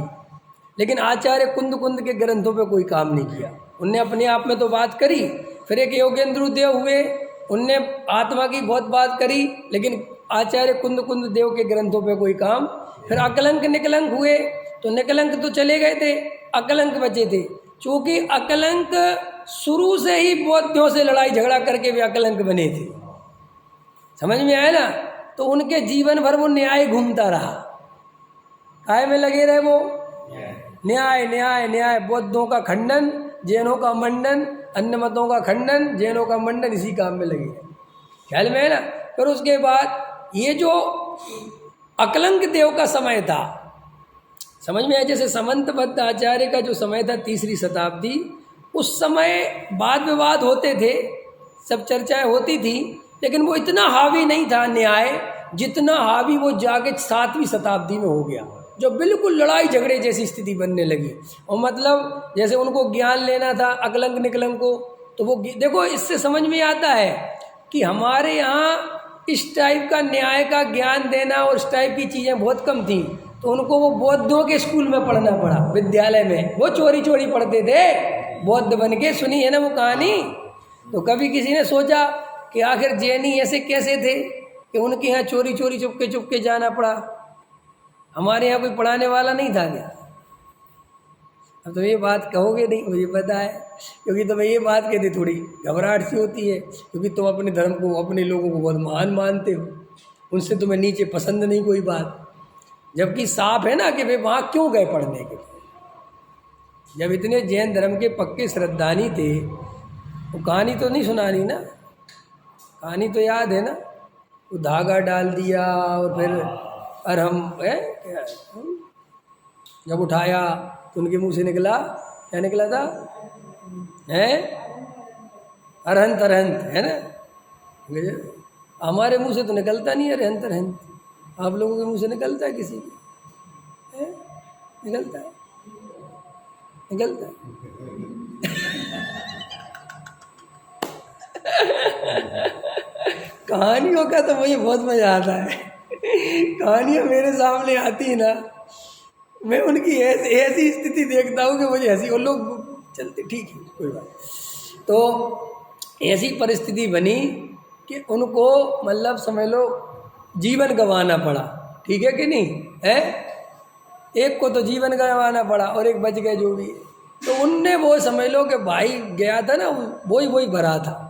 लेकिन आचार्य कुंद कुंद के ग्रंथों पे कोई काम नहीं किया। उनने अपने आप में तो बात करी। फिर एक योगेंद्र देव हुए, उनने आत्मा की बहुत बात करी, लेकिन आचार्य कुंद कुंद देव के ग्रंथों पे कोई काम। फिर अकलंक निकलंक हुए, तो निकलंक तो चले गए थे, अकलंक बचे थे। चूँकि अकलंक शुरू से ही बौद्धों से लड़ाई झगड़ा करके वे अकलंक बने थे, समझ में आया ना। तो उनके जीवन भर वो न्याय घूमता रहा, काय में लगे रहे वो, न्याय न्याय न्याय। बौद्धों का खंडन, जैनों का मंडन, अन्य मतों का खंडन, जैनों का मंडन, इसी काम में लगे। ख्याल में है ना। फिर उसके बाद ये जो अकलंक देव का समय था, समझ में आया। जैसे समंतबद्ध आचार्य का जो समय था 3री शताब्दी, उस समय वाद विवाद होते थे, सब चर्चाएं होती थी, लेकिन वो इतना हावी नहीं था न्याय, जितना हावी वो जाके 7वीं शताब्दी में हो गया, जो बिल्कुल लड़ाई झगड़े जैसी स्थिति बनने लगी। और मतलब जैसे उनको ज्ञान लेना था अकलंक निकलंक को, तो वो देखो, इससे समझ में आता है कि हमारे यहाँ इस टाइप का न्याय का ज्ञान देना और इस टाइप की चीज़ें बहुत कम थी, तो उनको वो बौद्धों के स्कूल में पढ़ना पड़ा, विद्यालय में। वो चोरी चोरी पढ़ते थे, बौद्ध बन के। सुनी है ना वो कहानी। तो कभी किसी ने सोचा कि आखिर जैनी ऐसे कैसे थे कि उनके यहाँ चोरी चोरी चुपके चुपके जाना पड़ा, हमारे यहाँ कोई पढ़ाने वाला नहीं था क्या? अब तो ये बात कहोगे नहीं, मुझे पता है, क्योंकि तुम्हें ये बात कहते थोड़ी घबराहट सी होती है, क्योंकि तुम अपने धर्म को, अपने लोगों को बहुत महान मानते हो, उनसे तुम्हें नीचे पसंद नहीं कोई बात। जबकि साफ है ना कि वे वहाँ क्यों गए पढ़ने के लिए। जब इतने जैन धर्म के पक्के श्रद्धानी थे, वो कहानी तो नहीं सुनानी ना, कहानी तो याद है ना। वो धागा डाल दिया और फिर अरहम है क्या, जब उठाया तो उनके मुंह से निकला, क्या निकला था? हैं अरहंत अरहंत, है ना। हमारे मुंह से तो निकलता नहीं है अरहंत अरहंत, आप लोगों के मुंह से निकलता है किसी के? निकलता है, निकलता है। कहानियों का तो मुझे बहुत मजा आता है। कहानियाँ मेरे सामने आती है ना, मैं उनकी ऐसी स्थिति देखता हूँ कि मुझे हंसी, और लोग चलते ठीक है कोई बात। तो ऐसी परिस्थिति बनी कि उनको मतलब समझ लो जीवन गंवाना पड़ा, ठीक है कि नहीं है। एक को तो जीवन गंवाना पड़ा और एक बच गए जो भी। तो उनने वो समझ लो कि भाई गया था ना, वही भरा था।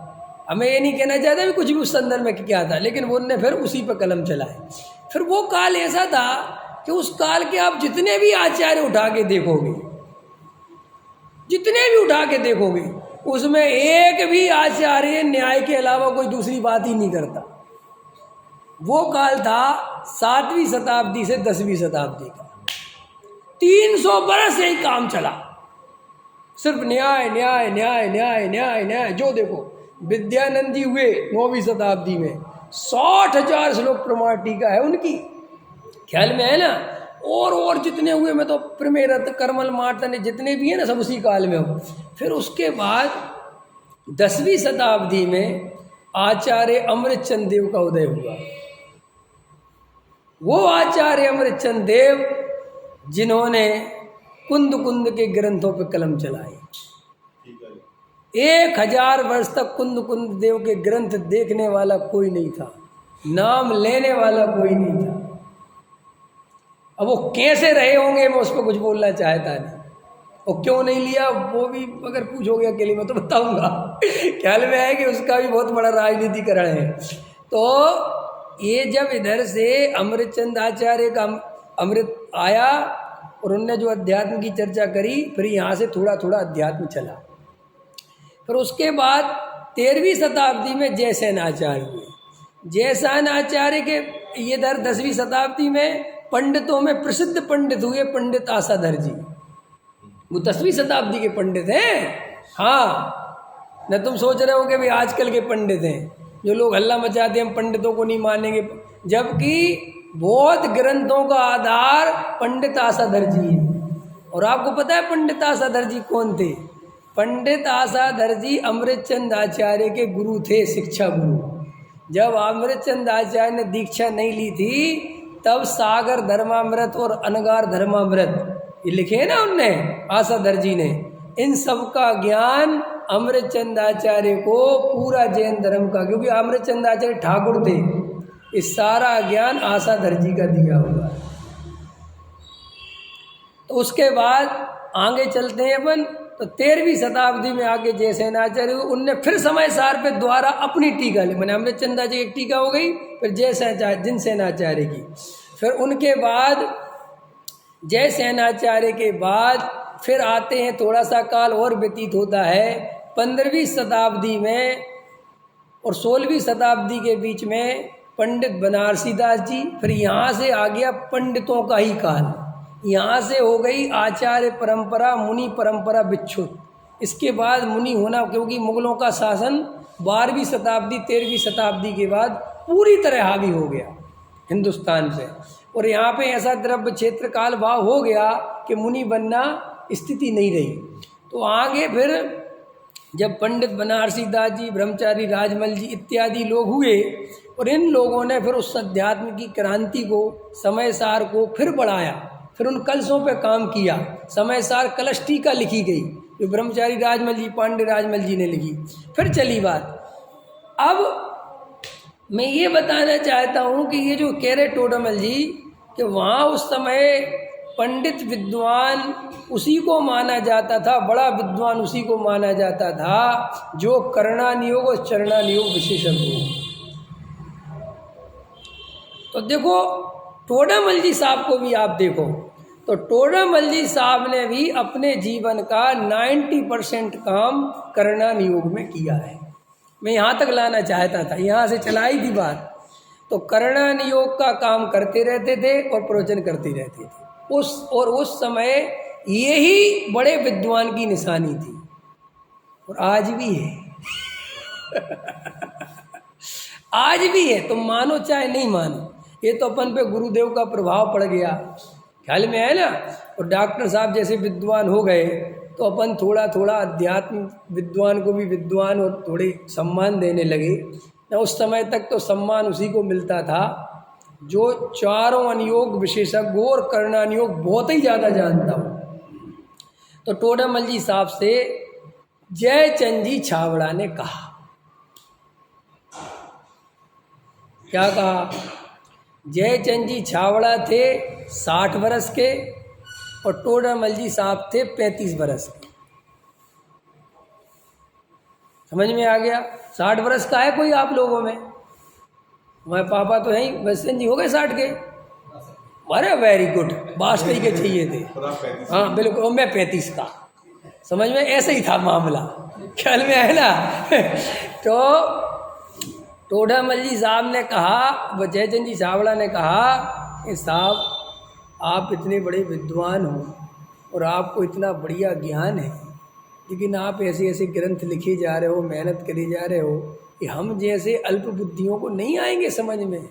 हमें ये नहीं कहना चाहता भी कुछ भी उस संदर्भ में क्या था, लेकिन वो उनने फिर उसी पर कलम चलाए। फिर वो काल ऐसा था कि उस काल के आप जितने भी आचार्य उठा के देखोगे, जितने भी उठा के देखोगे, उसमें एक भी आचार्य न्याय के अलावा कोई दूसरी बात ही नहीं करता। वो काल था 7वीं शताब्दी से 10वीं शताब्दी का, 300 बरस यही काम चला, सिर्फ न्याय न्याय न्याय न्याय न्याय न्याय। जो देखो विद्यानंद जी हुए 9वीं शताब्दी में, 60,000 श्लोक प्रमाण टीका है उनकी, ख्याल में है ना। और जितने हुए, मैं तो प्रमेरत करमल मार्तन जितने भी हैं ना सब उसी काल में हो। फिर उसके बाद 10वीं शताब्दी में आचार्य अमृतचंद देव का उदय हुआ। वो आचार्य अमृतचंद देव जिन्होंने कुंद कुंद के ग्रंथों पर कलम चलाई। 1000 वर्ष तक कुंद कुंद देव के ग्रंथ देखने वाला कोई नहीं था, नाम लेने वाला कोई नहीं था। अब वो कैसे रहे होंगे मैं उस पर कुछ बोलना चाहता नहीं, और क्यों नहीं लिया वो भी अगर पूछोगे अकेले में तो बताऊंगा। ख्याल में है कि उसका भी बहुत बड़ा राजनीतिकरण है। तो ये जब इधर से अमृतचंद आचार्य का अमृत आया और उनने जो अध्यात्म की चर्चा करी, फिर यहाँ से थोड़ा थोड़ा अध्यात्म चला। फिर उसके बाद 13वीं शताब्दी में जयसेन आचार्य हुए। जयसेन आचार्य के ये दर 10वीं शताब्दी में पंडितों में प्रसिद्ध पंडित हुए, पंडित आसाधर जी। वो 10वीं शताब्दी के पंडित हैं। हाँ, न तुम सोच रहे हो कि भाई आजकल के पंडित हैं जो लोग हल्ला मचाते हैं हम पंडितों को नहीं मानेंगे, जबकि बौद्ध ग्रंथों का आधार पंडित आसाधर जी है। और आपको पता है पंडित आसाधर जी कौन थे? पंडित आसाधर जी अमृतचंद आचार्य के गुरु थे, शिक्षा गुरु। जब अमृतचंद आचार्य ने दीक्षा नहीं ली थी, तब सागर धर्मामृत और अनगार धर्मामृत ये लिखे हैं ना उनने, आसाधर जी ने। इन सब का ज्ञान अमृतचंद आचार्य को पूरा जैन धर्म का, क्योंकि अमृतचंद आचार्य ठाकुर थे, इस सारा ज्ञान आसाधर जी का दिया हुआ। तो उसके बाद आगे चलते हैं अपन। तो 13वीं शताब्दी में आगे जयसेन आचार्य हुए, उनने फिर समय सार पे द्वारा अपनी टीका ली। मैंने अमृतचंद आचार्य की एक टीका हो गई, फिर जिनसेन आचार्य की। फिर उनके बाद जयसेन आचार्य के बाद फिर आते हैं, थोड़ा सा काल और व्यतीत होता है 15वीं शताब्दी में और 16वीं शताब्दी के बीच में पंडित बनारसी दास जी। फिर यहाँ से आ गया पंडितों का ही काल, यहाँ से हो गई आचार्य परंपरा, मुनि परंपरा विच्छुत। इसके बाद मुनि होना, क्योंकि मुगलों का शासन 12वीं शताब्दी 13वीं शताब्दी के बाद पूरी तरह हावी हो गया हिंदुस्तान पे, और यहाँ पे ऐसा द्रव्य क्षेत्र काल भाव हो गया कि मुनि बनना स्थिति नहीं रही। तो आगे फिर जब पंडित बनारसी दास जी, ब्रह्मचारी राजमल जी इत्यादि लोग हुए और इन लोगों ने फिर उस अध्यात्म की क्रांति को, समय सार को फिर बढ़ाया, फिर उन कलशों पे काम किया। समय सार कलश टीका लिखी गई जो ब्रह्मचारी राजमल जी, पांडे राजमल जी ने लिखी। फिर चली बात। अब मैं ये बताना चाहता हूँ कि ये जो कह रहे टोडरमल जी कि वहाँ उस समय पंडित विद्वान उसी को माना जाता था, बड़ा विद्वान उसी को माना जाता था जो करणानियोग और चरणानियोग विशेषज्ञ हो। तो देखो टोडरमल जी साहब को भी आप देखो, तो टोडरमल जी साहब ने भी अपने जीवन का 90% काम करणानियोग में किया है। मैं यहाँ तक लाना चाहता था, यहाँ से चलाई थी बात। तो करणानियोग का काम करते रहते थे और प्रवचन करते रहते थे। उस समय यही बड़े विद्वान की निशानी थी और आज भी है। आज भी है, तुम मानो चाहे नहीं मानो, ये तो अपन पे गुरुदेव का प्रभाव पड़ गया, ख्याल में है ना। और डॉक्टर साहब जैसे विद्वान हो गए तो अपन थोड़ा थोड़ा अध्यात्म विद्वान को भी विद्वान और थोड़े सम्मान देने लगे। उस समय तक तो सम्मान उसी को मिलता था जो चारों अनुयोग विशेषज्ञ और करणानुयोग बहुत ही ज़्यादा जानता हो। तो टोडरमल जी साहब से जयचंद जी छाबड़ा ने कहा, क्या कहा? जयचंद जी छाबड़ा थे 60 वर्ष के और टोडरमल जी साहब थे 35 वर्ष के। समझ में आ गया? 60 वर्ष का है कोई आप लोगों में? हमारे पापा तो हैं ही, वैसे जी हो गए 60 के। अरे वेरी गुड, 62 के चाहिए थे। हाँ बिल्कुल, और मैं 35 का। समझ में ऐसे ही था मामला, ख्याल में है ना। तो टोडरमल जी साहब ने कहा, वो जयचंद जी छाबड़ा ने कहा कि साहब आप इतने बड़े विद्वान हो और आपको इतना बढ़िया ज्ञान है, लेकिन आप ऐसे ऐसे ग्रंथ लिखे जा रहे हो, मेहनत करी जा रहे हो कि हम जैसे अल्प बुद्धियों को नहीं आएंगे समझ में।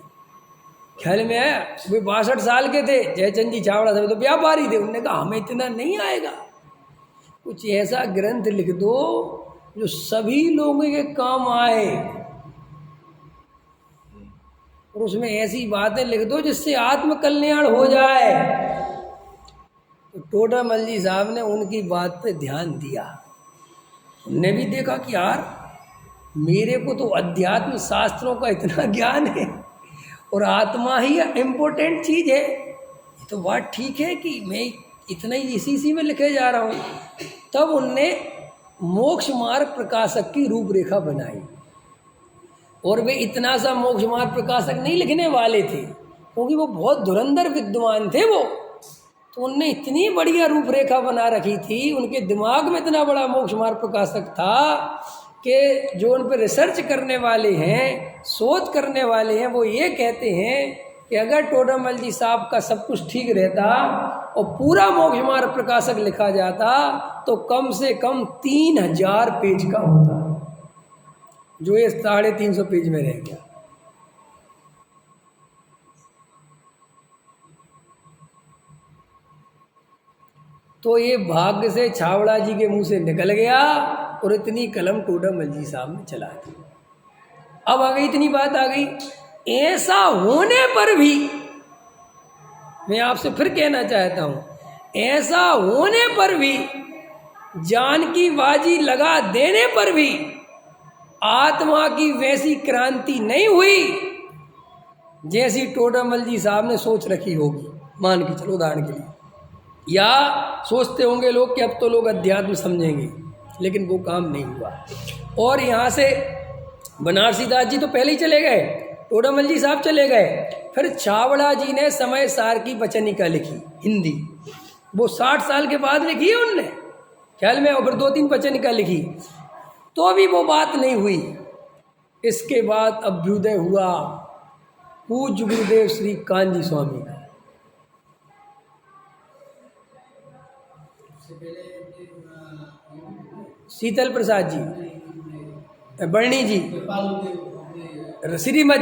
ख्याल में है? वे 62 साल के थे जयचंद जी छाबड़ा साहब, तो व्यापारी थे। उन्होंने कहा हमें इतना नहीं आएगा, कुछ ऐसा ग्रंथ लिख दो जो सभी लोगों के काम आए और उसमें ऐसी बातें लिख दो जिससे आत्म कल्याण हो जाए। तो टोडरमल जी साहब ने उनकी बात पे ध्यान दिया। उनने भी देखा कि यार मेरे को तो अध्यात्म शास्त्रों का इतना ज्ञान है और आत्मा ही इम्पोर्टेंट चीज़ है, ये तो बात ठीक है कि मैं इतना ही इसी में लिखे जा रहा हूँ। तब उनने मोक्ष मार्ग प्रकाशक की रूपरेखा बनाई और वे इतना सा मोक्ष मार्ग प्रकाशक नहीं लिखने वाले थे क्योंकि वो बहुत धुरंधर विद्वान थे वो। तो उनने इतनी बढ़िया रूपरेखा बना रखी थी, उनके दिमाग में इतना बड़ा मोक्ष मार्ग प्रकाशक था कि जो उन पर रिसर्च करने वाले हैं, शोध करने वाले हैं, वो ये कहते हैं कि अगर टोडरमल जी साहब का सब कुछ ठीक रहता और पूरा मोक्ष मार्ग प्रकाशक लिखा जाता तो कम से कम 3000 पेज का होता, जो ये 350 पेज में रह गया। तो ये भाग्य से छाबड़ा जी के मुंह से निकल गया और इतनी कलम टोडरमल जी साहब ने चला दी। अब आ गई, इतनी बात आ गई। ऐसा होने पर भी मैं आपसे फिर कहना चाहता हूं, ऐसा होने पर भी, जान की बाजी लगा देने पर भी आत्मा की वैसी क्रांति नहीं हुई जैसी टोडरमल जी साहब ने सोच रखी होगी। मान के चलो उदाहरण के लिए, या सोचते होंगे लोग कि अब तो लोग अध्यात्म समझेंगे, लेकिन वो काम नहीं हुआ। और यहाँ से बनारसी दास जी तो पहले ही चले गए, टोडरमल जी साहब चले गए, फिर छाबड़ा जी ने समय सार की वचनिका लिखी हिंदी, वो 60 साल के बाद लिखी है उनने ख्याल में, और फिर 2-3 वचनिका लिखी, तो भी वो बात नहीं हुई। इसके बाद अभ्युदय हुआ पूज्य गुरुदेव श्री कांजी स्वामी का। शीतल प्रसाद जी, बर्णी जी, श्रीमत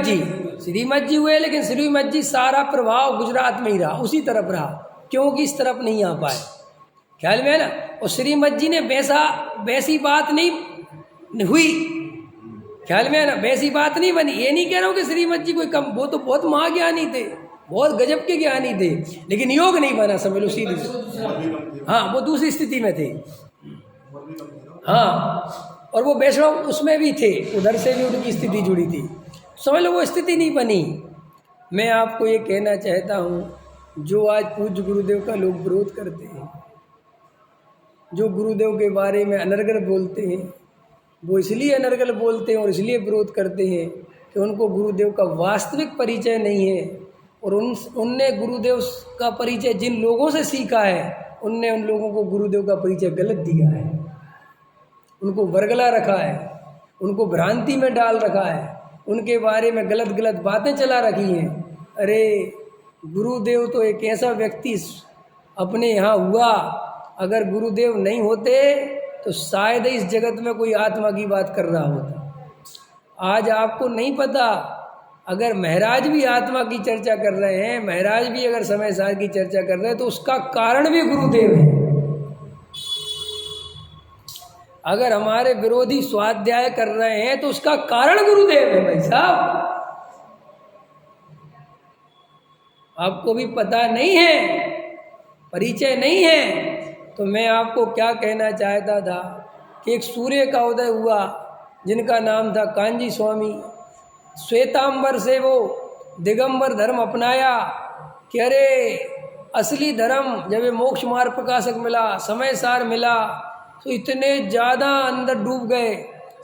जी हुए, लेकिन श्रीमत जी सारा प्रभाव गुजरात में ही रहा, उसी तरफ रहा, क्योंकि इस तरफ नहीं आ पाए, ख्याल में है ना। और श्रीमत जी ने वैसी बात नहीं हुई, ख्याल में है ना, वैसी बात नहीं बनी। ये नहीं कह रहा हूँ कि श्रीमद जी कोई कम, वो तो बहुत महाज्ञानी थे, बहुत गजब के ज्ञानी थे, लेकिन योग नहीं बना, समझ लो सीधी। हाँ, वो दूसरी स्थिति में थे। हाँ, और वो वैष्णव उसमें भी थे, उधर से भी उनकी स्थिति जुड़ी थी, समझ लो वो स्थिति नहीं बनी। मैं आपको ये कहना चाहता हूँ, जो आज पूज्य गुरुदेव का लोग विरोध करते हैं, जो गुरुदेव के बारे में अनर्गल बोलते हैं, वो इसलिए अनर्गल बोलते हैं और इसलिए विरोध करते हैं कि उनको गुरुदेव का वास्तविक परिचय नहीं है, और उनने गुरुदेव का परिचय जिन लोगों से सीखा है, उनने उन लोगों को गुरुदेव का परिचय गलत दिया है, उनको वर्गला रखा है, उनको भ्रांति में डाल रखा है, उनके बारे में गलत गलत बातें चला रखी हैं। अरे गुरुदेव तो एक ऐसा व्यक्ति अपने यहाँ हुआ, अगर गुरुदेव नहीं होते तो शायद इस जगत में कोई आत्मा की बात कर रहा होता। आज आपको नहीं पता, अगर महाराज भी आत्मा की चर्चा कर रहे हैं, महाराज भी अगर समय सार की चर्चा कर रहे हैं, तो उसका कारण भी गुरुदेव है। अगर हमारे विरोधी स्वाध्याय कर रहे हैं तो उसका कारण गुरुदेव है भाई साहब। आपको भी पता नहीं है, परिचय नहीं है, तो मैं आपको क्या कहना चाहता था कि एक सूर्य का उदय हुआ जिनका नाम था कांजी स्वामी। श्वेतांबर से वो दिगंबर धर्म अपनाया कि अरे असली धर्म, जब ये मोक्ष मार्ग प्रकाशक मिला, समय सार मिला, तो इतने ज़्यादा अंदर डूब गए,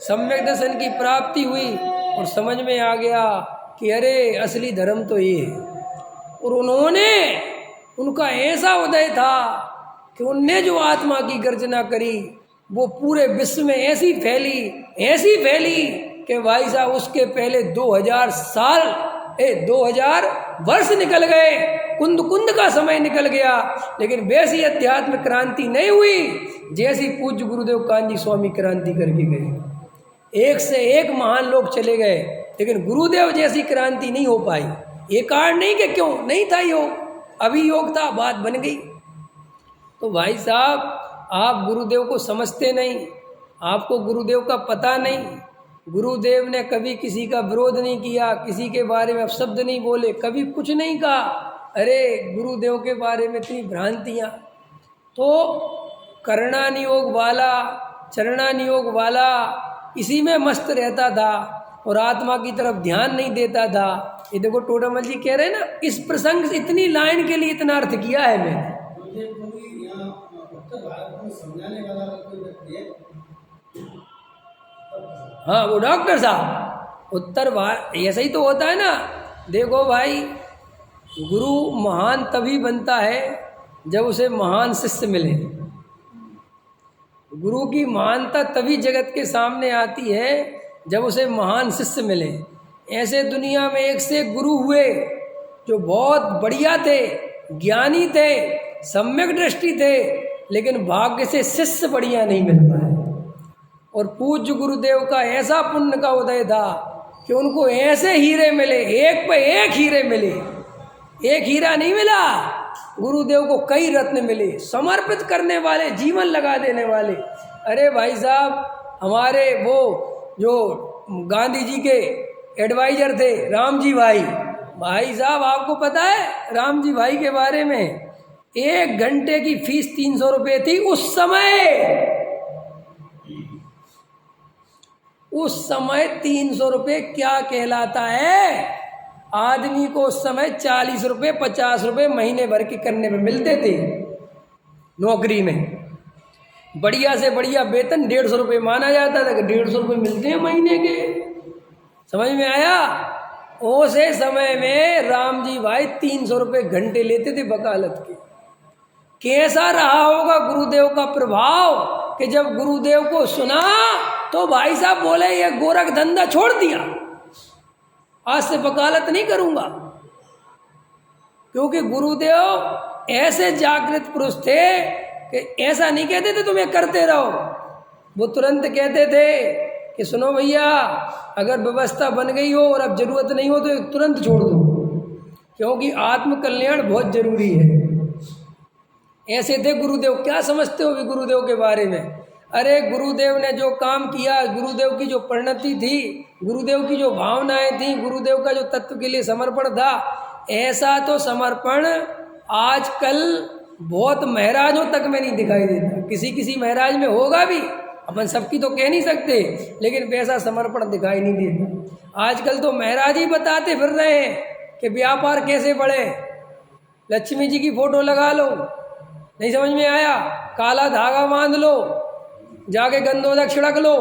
सम्यक दर्शन की प्राप्ति हुई और समझ में आ गया कि अरे असली धर्म तो ये है। और उन्होंने, उनका ऐसा उदय था कि उनने जो आत्मा की गर्जना करी वो पूरे विश्व में ऐसी फैली कि भाई साहब उसके पहले 2000 वर्ष निकल गए, कुंद का समय निकल गया, लेकिन वैसी अध्यात्म क्रांति नहीं हुई जैसी पूज्य गुरुदेव कांजी स्वामी क्रांति करके गए। एक से एक महान लोग चले गए, लेकिन गुरुदेव जैसी क्रांति नहीं हो पाई। ये कारण नहीं कि क्यों नहीं था योग, अभी योग था, बात बन गई। तो भाई साहब, आप गुरुदेव को समझते नहीं, आपको गुरुदेव का पता नहीं। गुरुदेव ने कभी किसी का विरोध नहीं किया, किसी के बारे में अपशब्द नहीं बोले, कभी कुछ नहीं कहा। अरे गुरुदेव के बारे में इतनी भ्रांतियाँ। तो करणानियोग वाला, चरणानियोग वाला इसी में मस्त रहता था और आत्मा की तरफ ध्यान नहीं देता था। ये देखो टोडामल जी कह रहे हैं ना, इस प्रसंग से इतनी लाइन के लिए इतना अर्थ किया है मैंने। हाँ, वो डॉक्टर साहब उत्तर भारत, ऐसा ही तो होता है ना। देखो भाई, गुरु महान तभी बनता है जब उसे महान शिष्य मिले। गुरु की महानता तभी जगत के सामने आती है जब उसे महान शिष्य मिले। ऐसे दुनिया में एक से एक गुरु हुए जो बहुत बढ़िया थे, ज्ञानी थे, सम्यक दृष्टि थे, लेकिन भाग्य से शिष्य बढ़िया नहीं मिल पाए। और पूज्य गुरुदेव का ऐसा पुण्य का उदय था कि उनको ऐसे हीरे मिले, एक पे एक हीरे मिले। एक हीरा नहीं मिला, गुरुदेव को कई रत्न मिले, समर्पित करने वाले, जीवन लगा देने वाले। अरे भाई साहब, हमारे वो जो गांधी जी के एडवाइजर थे रामजी भाई, भाई साहब आपको पता है रामजी भाई के बारे में? 1 घंटे की फीस 300 रुपये थी उस समय। उस समय 300 रुपये क्या कहलाता है? आदमी को उस समय 40 रुपये 50 रुपये महीने भर के करने में मिलते थे नौकरी में। बढ़िया से बढ़िया वेतन 150 रुपये माना जाता था कि 150 रुपये मिलते हैं महीने के। समझ में आया? उसे समय में रामजी भाई 300 रुपये घंटे लेते थे वकालत के। कैसा रहा होगा गुरुदेव का प्रभाव कि जब गुरुदेव को सुना तो भाई साहब बोले ये गोरख धंधा छोड़ दिया, आज से वकालत नहीं करूंगा। क्योंकि गुरुदेव ऐसे जागृत पुरुष थे कि ऐसा नहीं कहते थे तुम्हें करते रहो, वो तुरंत कहते थे कि सुनो भैया, अगर व्यवस्था बन गई हो और अब जरूरत नहीं हो तो तुरंत छोड़ दो, क्योंकि आत्म कल्याण बहुत जरूरी है। ऐसे थे गुरुदेव। क्या समझते हो भी गुरुदेव के बारे में? अरे गुरुदेव ने जो काम किया, गुरुदेव की जो परिणति थी, गुरुदेव की जो भावनाएं थी, गुरुदेव का जो तत्व के लिए समर्पण था, ऐसा तो समर्पण आजकल बहुत महाराजों तक में नहीं दिखाई देता। किसी किसी महाराज में होगा भी, अपन सबकी तो कह नहीं सकते, लेकिन वैसा समर्पण दिखाई नहीं देता। आजकल तो महाराज ही बताते फिर रहे हैं कि व्यापार कैसे बढ़े। लक्ष्मी जी की फोटो लगा लो, नहीं समझ में आया, काला धागा बांध लो, जाके गंधोदक छिड़क लो,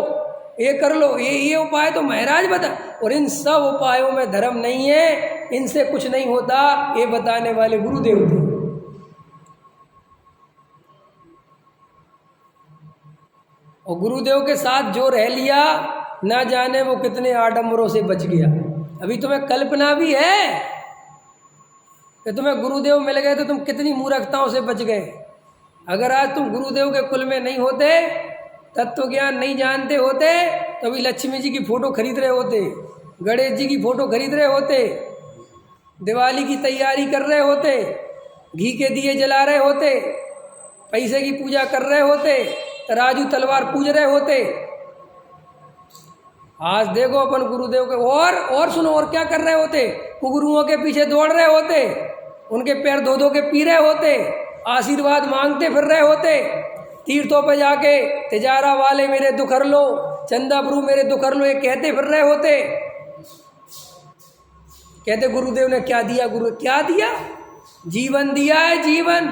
ये कर लो, ये उपाय तो महाराज बता। और इन सब उपायों में धर्म नहीं है, इनसे कुछ नहीं होता, ये बताने वाले गुरुदेव थे। और गुरुदेव के साथ जो रह लिया, ना जाने वो कितने आडंबरों से बच गया। अभी तुम्हें कल्पना भी है कि तुम्हें गुरुदेव मिल गए तो तुम कितनी मूर्खताओं से बच गए। अगर आज तुम गुरुदेव के कुल में नहीं होते, तत्व ज्ञान नहीं जानते होते, तो अभी लक्ष्मी जी की फोटो खरीद रहे होते, गणेश जी की फोटो खरीद रहे होते, दिवाली की तैयारी कर रहे होते, घी के दिए जला रहे होते, पैसे की पूजा कर रहे होते, तराजू तलवार पूज रहे होते। आज देखो अपन गुरुदेव के और सुनो, और क्या कर रहे होते, गुरुओं के पीछे दौड़ रहे होते, उनके पैर धो धो के पी रहे होते, आशीर्वाद मांगते फिर रहे होते, तीर्थों पे जाके तिजारा वाले मेरे दुख हर लो, चंदा प्रभु मेरे दुख हर लो, ये कहते फिर रहे होते। कहते गुरुदेव ने क्या दिया, गुरु क्या दिया, जीवन दिया है, जीवन।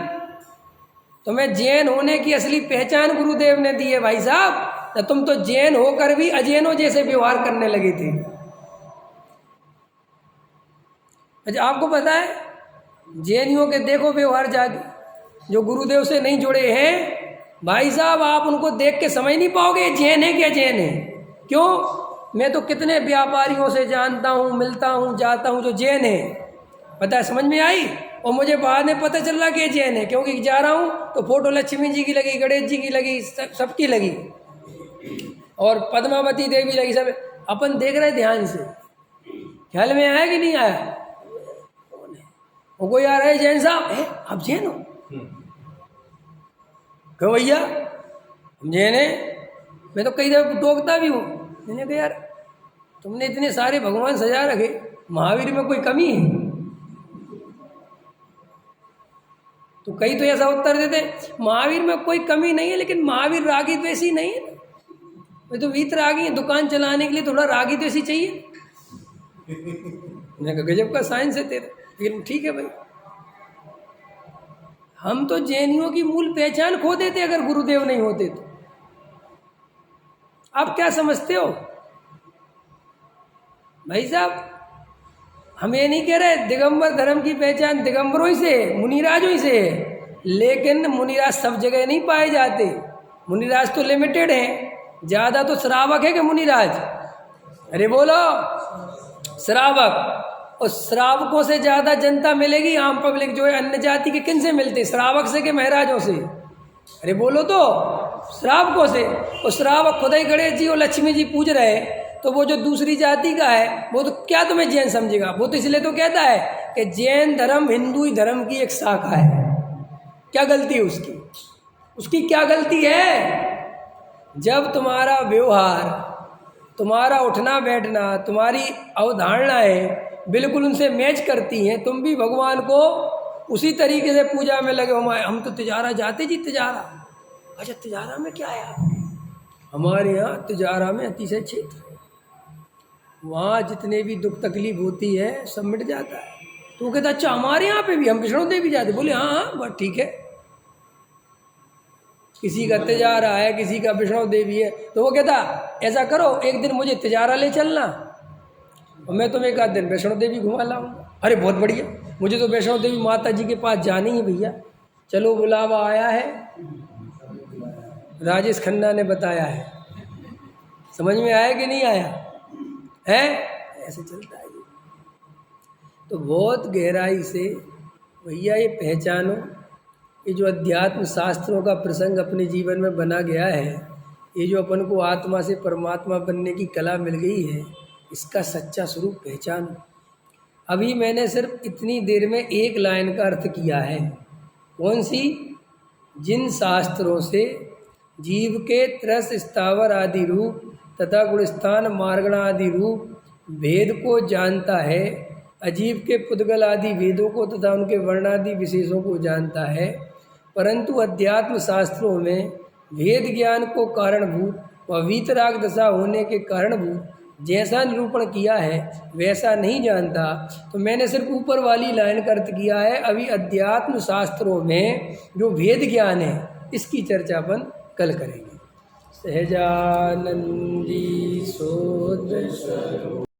तुम्हें जैन होने की असली पहचान गुरुदेव ने दी है भाई साहब। तो तुम तो जैन होकर भी अजैनों जैसे व्यवहार करने लगे थे। अच्छा, आपको पता है जैनियों के देखो व्यवहार जाके, जो गुरुदेव से नहीं जुड़े हैं भाई साहब, आप उनको देख के समझ नहीं पाओगे जैन है क्या जैन है। क्यों? मैं तो कितने व्यापारियों से जानता हूँ, मिलता हूँ, जाता हूँ जो जैन है, पता है, समझ में आई। और मुझे बाद में पता चल रहा कि जैन है, क्योंकि जा रहा हूँ तो फोटो लक्ष्मी जी की लगी, गणेश जी की लगी, सबकी लगी, और पद्मावती देवी लगी, सब अपन देख रहे ध्यान से। ख्याल में आया कि नहीं आया? वो कोई आ रहा है जैन साहब, आप जैन हो? कहो भैया हम जैन है। मैं तो कई दफे टोकता भी हूँ, मैंने कहा यार तुमने इतने सारे भगवान सजा रखे, महावीर में कोई कमी है? तो कई तो ऐसा उत्तर देते महावीर में कोई कमी नहीं है, लेकिन महावीर रागी द्वेषी नहीं है। मैं तो वीत रागी है, दुकान चलाने के लिए थोड़ा रागी द्वेषी चाहिए। मैंने कहा गजब का साइंस है तेरा, लेकिन ठीक है भाई। हम तो जैनियों की मूल पहचान खो देते अगर गुरुदेव नहीं होते तो। आप क्या समझते हो भाई साहब? हम ये नहीं कह रहे दिगंबर धर्म की पहचान दिगंबरों ही से, मुनिराजों ही से है, लेकिन मुनिराज सब जगह नहीं पाए जाते। मुनिराज तो लिमिटेड हैं, ज़्यादा तो श्रावक है कि मुनिराज? अरे बोलो श्रावक। और श्रावकों से ज़्यादा जनता मिलेगी आम पब्लिक जो है अन्य जाति के, किन से मिलते? श्रावक से कि महाराजों से? अरे बोलो तो श्रावकों से। और श्रावक खुदा ही गणेश जी और लक्ष्मी जी पूज रहे, तो वो जो दूसरी जाति का है वो तो क्या तुम्हें जैन समझेगा? वो तो इसलिए तो कहता है कि जैन धर्म हिंदू धर्म की एक शाखा है। क्या गलती है उसकी? उसकी क्या गलती है? जब तुम्हारा व्यवहार, तुम्हारा उठना बैठना, तुम्हारी अवधारणाएं बिल्कुल उनसे मैच करती हैं, तुम भी भगवान को उसी तरीके से पूजा में लगे। हम तो तिजारा जाते जी, तिजारा। अच्छा तिजारा में क्या है? हमारे यहाँ तिजारा में अतिशय क्षेत्र है, वहाँ जितने भी दुख तकलीफ होती है सब मिट जाता है। तो वो कहता अच्छा हमारे यहाँ पे भी, हम वैष्णो देवी जाते। बोले हाँ हाँ बस ठीक है। किसी का तिजारा है, किसी का वैष्णो देवी है, तो वो कहता ऐसा करो एक दिन मुझे तिजारा ले चलना और मैं तुम्हें एक आध दिन वैष्णो देवी घुमा लाऊंगा। अरे बहुत बढ़िया, मुझे तो वैष्णो देवी माता जी के पास जानी है भैया, चलो बुलावा आया है, राजेश खन्ना ने बताया है। समझ में आया कि नहीं आया है? ऐसे चलता है। तो बहुत गहराई से भैया ये पहचानो, ये जो अध्यात्म शास्त्रों का प्रसंग अपने जीवन में बना गया है, ये जो अपन को आत्मा से परमात्मा बनने की कला मिल गई है, इसका सच्चा स्वरूप पहचानो। अभी मैंने सिर्फ इतनी देर में एक लाइन का अर्थ किया है। कौन सी? जिन शास्त्रों से जीव के त्रस स्थावर आदि रूप तथा गुणस्थान मार्गण आदि रूप भेद को जानता है, अजीव के पुद्गल आदि वेदों को तथा उनके वर्णादि विशेषों को जानता है, परंतु अध्यात्म शास्त्रों में भेद ज्ञान को कारणभूत व वीतराग दशा होने के कारणभूत जैसा निरूपण किया है वैसा नहीं जानता। तो मैंने सिर्फ ऊपर वाली लाइन का अर्थ किया है। अभी अध्यात्म शास्त्रों में जो भेद ज्ञान है इसकी चर्चा अपन कल करेंगे। सहजानंदी सोद